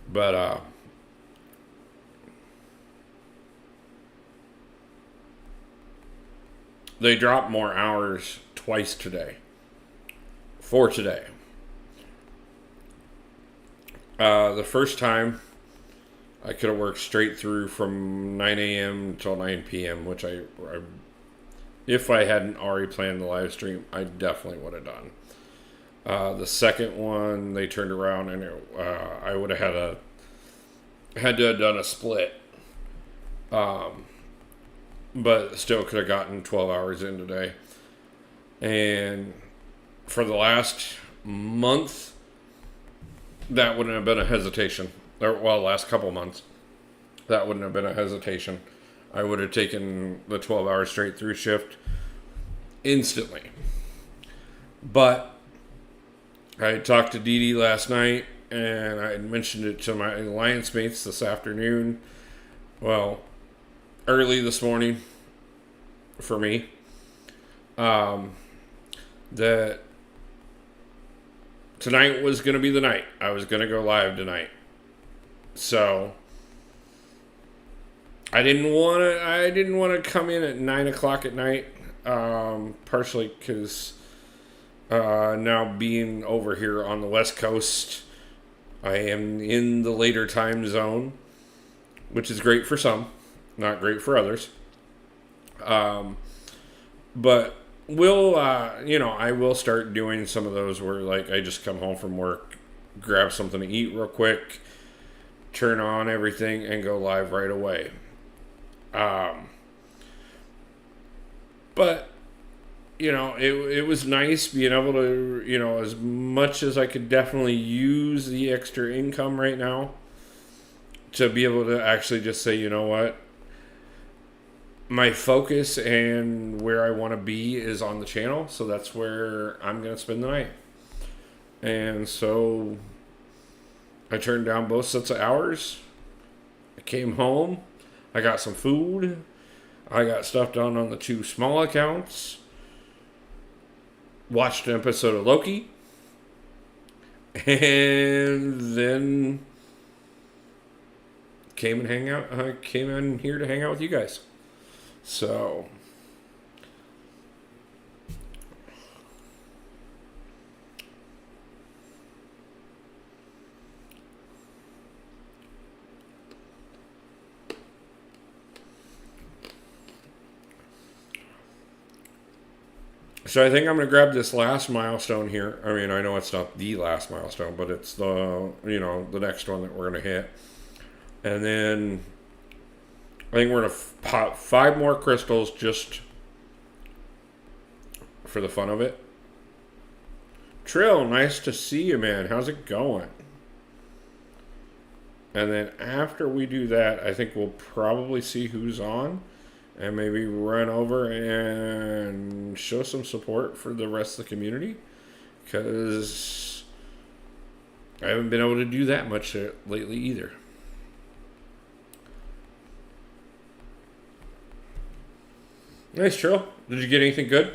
But, they dropped more hours twice today. For today. The first time, I could have worked straight through from 9 a.m. until 9 p.m., which if I hadn't already planned the live stream, I definitely would have done. The second one, they turned around and I would have had to have done a split. But still could have gotten 12 hours in today. And for the last month, that wouldn't have been a hesitation. Last couple months, that wouldn't have been a hesitation. I would have taken the 12-hour straight through shift instantly. But I talked to Dee Dee last night, and I mentioned it to my alliance mates this afternoon. Well, early this morning for me, that tonight was going to be the night. I was going to go live tonight. So I didn't want to come in at 9 o'clock at night, partially because now being over here on the West Coast, I am in the later time zone, which is great for some. Not great for others. But I will start doing some of those where, like, I just come home from work, grab something to eat real quick, turn on everything, and go live right away. But, it was nice being able to, as much as I could definitely use the extra income right now, to be able to actually just say, you know what? My focus and where I want to be is on the channel, so that's where I'm going to spend the night. And so I turned down both sets of hours. I came home. I got some food. I got stuff done on the 2 small accounts. Watched an episode of Loki. And then came in here to hang out with you guys. So I think I'm going to grab this last milestone here. I mean, I know it's not the last milestone, but it's the next one that we're going to hit. And then I think we're going to pop 5 more crystals just for the fun of it. Trill, nice to see you, man. How's it going? And then after we do that, I think we'll probably see who's on and maybe run over and show some support for the rest of the community, because I haven't been able to do that much lately either. Nice, Trill. Did you get anything good?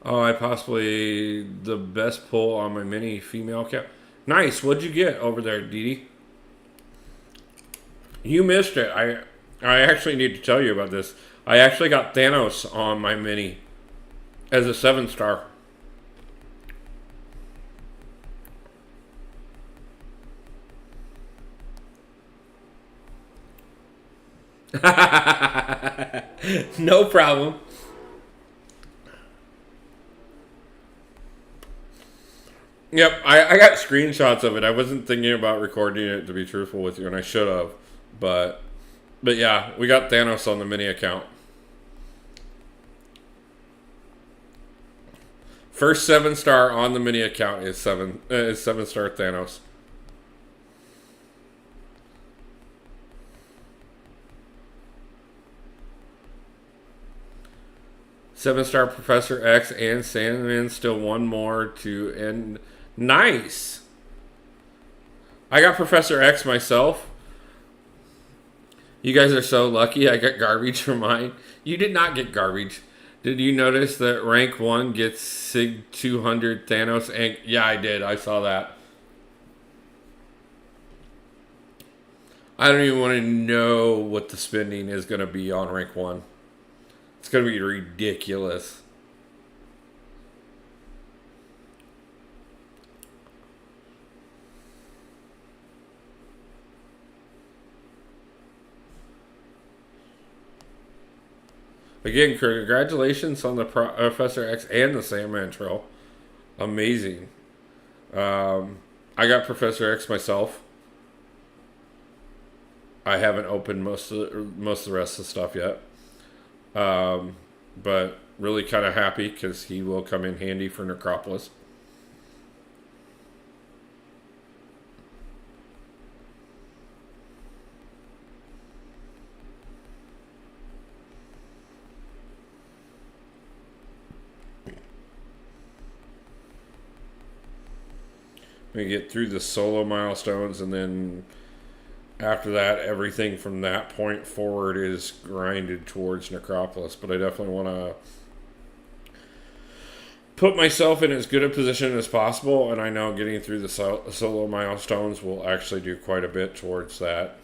Oh, I possibly the best pull on my mini female cat. Nice. What'd you get over there, Dee Dee? You missed it. I actually need to tell you about this. I actually got Thanos on my mini as a 7-star. No problem. Yep, I got screenshots of it. I wasn't thinking about recording it, to be truthful with you, and I should have. But yeah, we got Thanos on the mini account. First 7-star on the mini account is 7-star Thanos. Seven-star Professor X and Sandman, still one more to end. Nice. I got Professor X myself. You guys are so lucky. I got garbage for mine. You did not get garbage. Did you notice that rank 1 gets Sig 200 Thanos? And yeah, I did. I saw that. I don't even want to know what the spending is going to be on rank 1. It's going to be ridiculous. Again, congratulations on the Professor X and the Sandman Trail. Amazing. I got Professor X myself. I haven't opened most of the rest of the stuff yet. But really kind of happy because he will come in handy for Necropolis. We get through the solo milestones, and then after that, everything from that point forward is grinded towards Necropolis. But I definitely want to put myself in as good a position as possible, and I know getting through the solo milestones will actually do quite a bit towards that.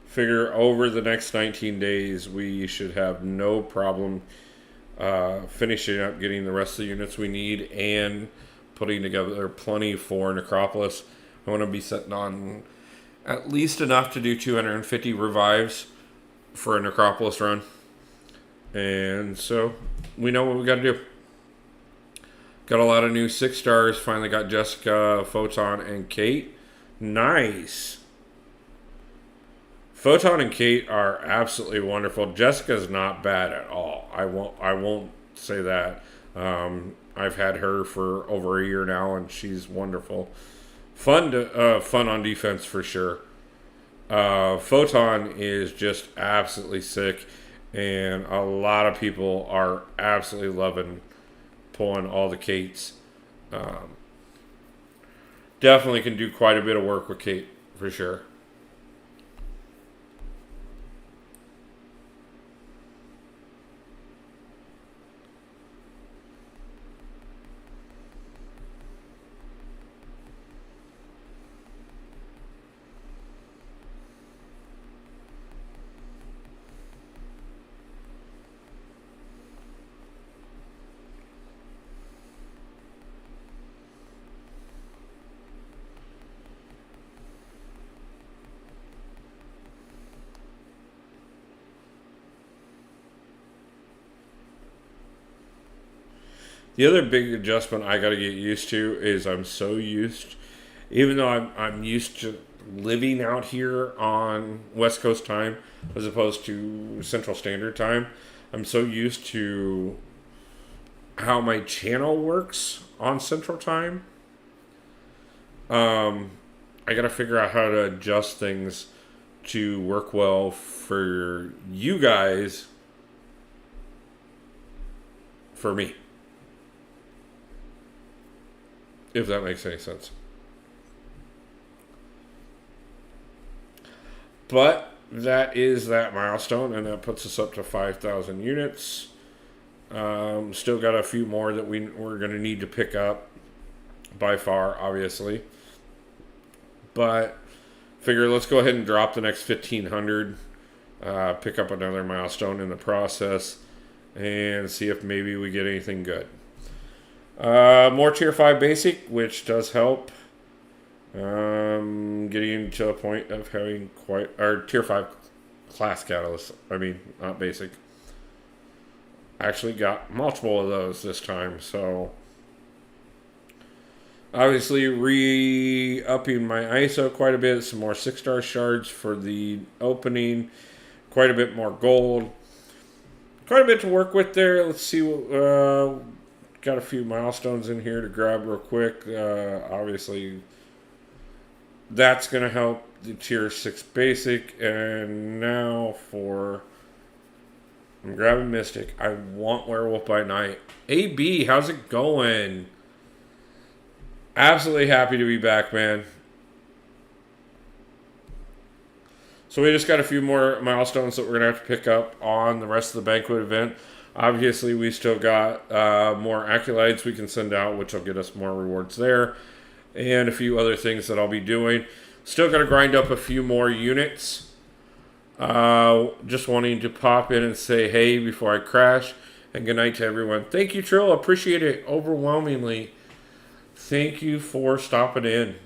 Figure over the next 19 days we should have no problem finishing up getting the rest of the units we need and putting together plenty for Necropolis. I want to be sitting on at least enough to do 250 revives for a Necropolis run. And so we know what we got to do. Got a lot of new 6-stars. Finally got Jessica, Photon, and Kate. Nice. Photon and Kate are absolutely wonderful. Jessica's not bad at all. I won't say that. I've had her for over a year now, and she's wonderful. Fun on defense for sure. Photon is just absolutely sick, and a lot of people are absolutely loving pulling all the Kates. Definitely can do quite a bit of work with Kate for sure. The other big adjustment I got to get used to is I'm so used, even though I'm used to living out here on West Coast time as opposed to Central Standard Time, I'm so used to how my channel works on Central Time. I got to figure out how to adjust things to work well for you guys, for me. If that makes any sense. But that is that milestone, and that puts us up to 5,000 units. Still got a few more that we're going to need to pick up by far, obviously. But figure let's go ahead and drop the next 1,500 pick up another milestone in the process, and see if maybe we get anything good. More tier 5 basic, which does help. Getting to a point of having our tier 5 class catalyst. I mean, not basic. Actually got multiple of those this time, so obviously re-upping my ISO quite a bit, some more 6-star shards for the opening, quite a bit more gold, quite a bit to work with there. Let's see, got a few milestones in here to grab real quick. Obviously that's going to help the tier 6 basic, and now I'm grabbing Mystic. I want Werewolf by Night. AB, how's it going? Absolutely happy to be back, man. So we just got a few more milestones that we're going to have to pick up on the rest of the Banquet event. Obviously, we still got more acolytes we can send out, which will get us more rewards there. And a few other things that I'll be doing. Still got to grind up a few more units. Just wanting to pop in and say hey before I crash. And good night to everyone. Thank you, Trill. Appreciate it overwhelmingly. Thank you for stopping in.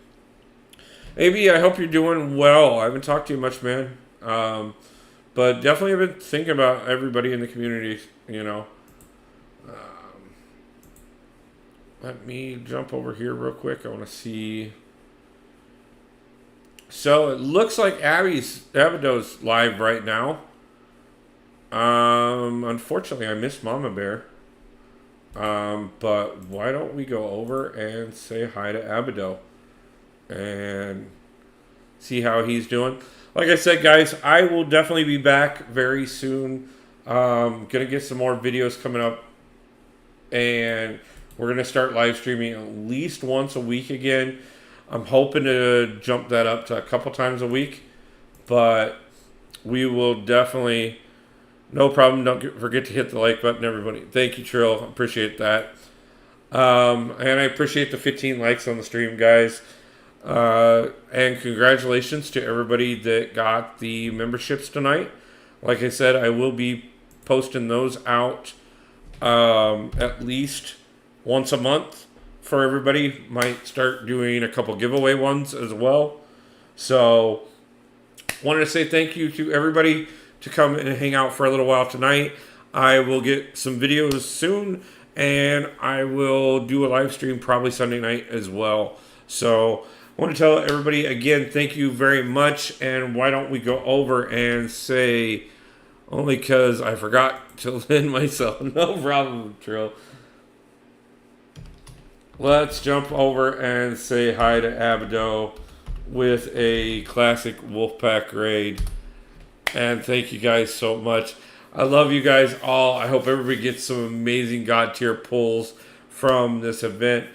AB, I hope you're doing well. I haven't talked to you much, man. But definitely I've been thinking about everybody in the community, you know. Let me jump over here real quick. I want to see. So it looks like Abado's live right now. Unfortunately, I missed Mama Bear. But why don't we go over and say hi to Abado and see how he's doing. Like I said, guys, I will definitely be back very soon. Gonna get some more videos coming up, and we're gonna start live streaming at least once a week again. I'm hoping to jump that up to a couple times a week, but we will definitely. No problem. Don't forget to hit the like button, everybody. Thank you, Trill. Appreciate that. And I appreciate the 15 likes on the stream, guys. And congratulations to everybody that got the memberships tonight. Like I said, I will be posting those out at least once a month for everybody. Might start doing a couple giveaway ones as well. So, wanted to say thank you to everybody to come and hang out for a little while tonight. I will get some videos soon, and I will do a live stream probably Sunday night as well. So I want to tell everybody again, thank you very much. And why don't we go over and say, only because I forgot to lend myself. No problem, Trill. Let's jump over and say hi to Abado with a classic Wolfpack raid. And thank you guys so much. I love you guys all. I hope everybody gets some amazing God tier pulls from this event.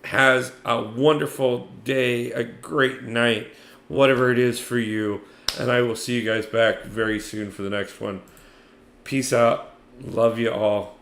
Has a wonderful day, a great night, whatever it is for you. And I will see you guys back very soon for the next one. Peace out. Love you all.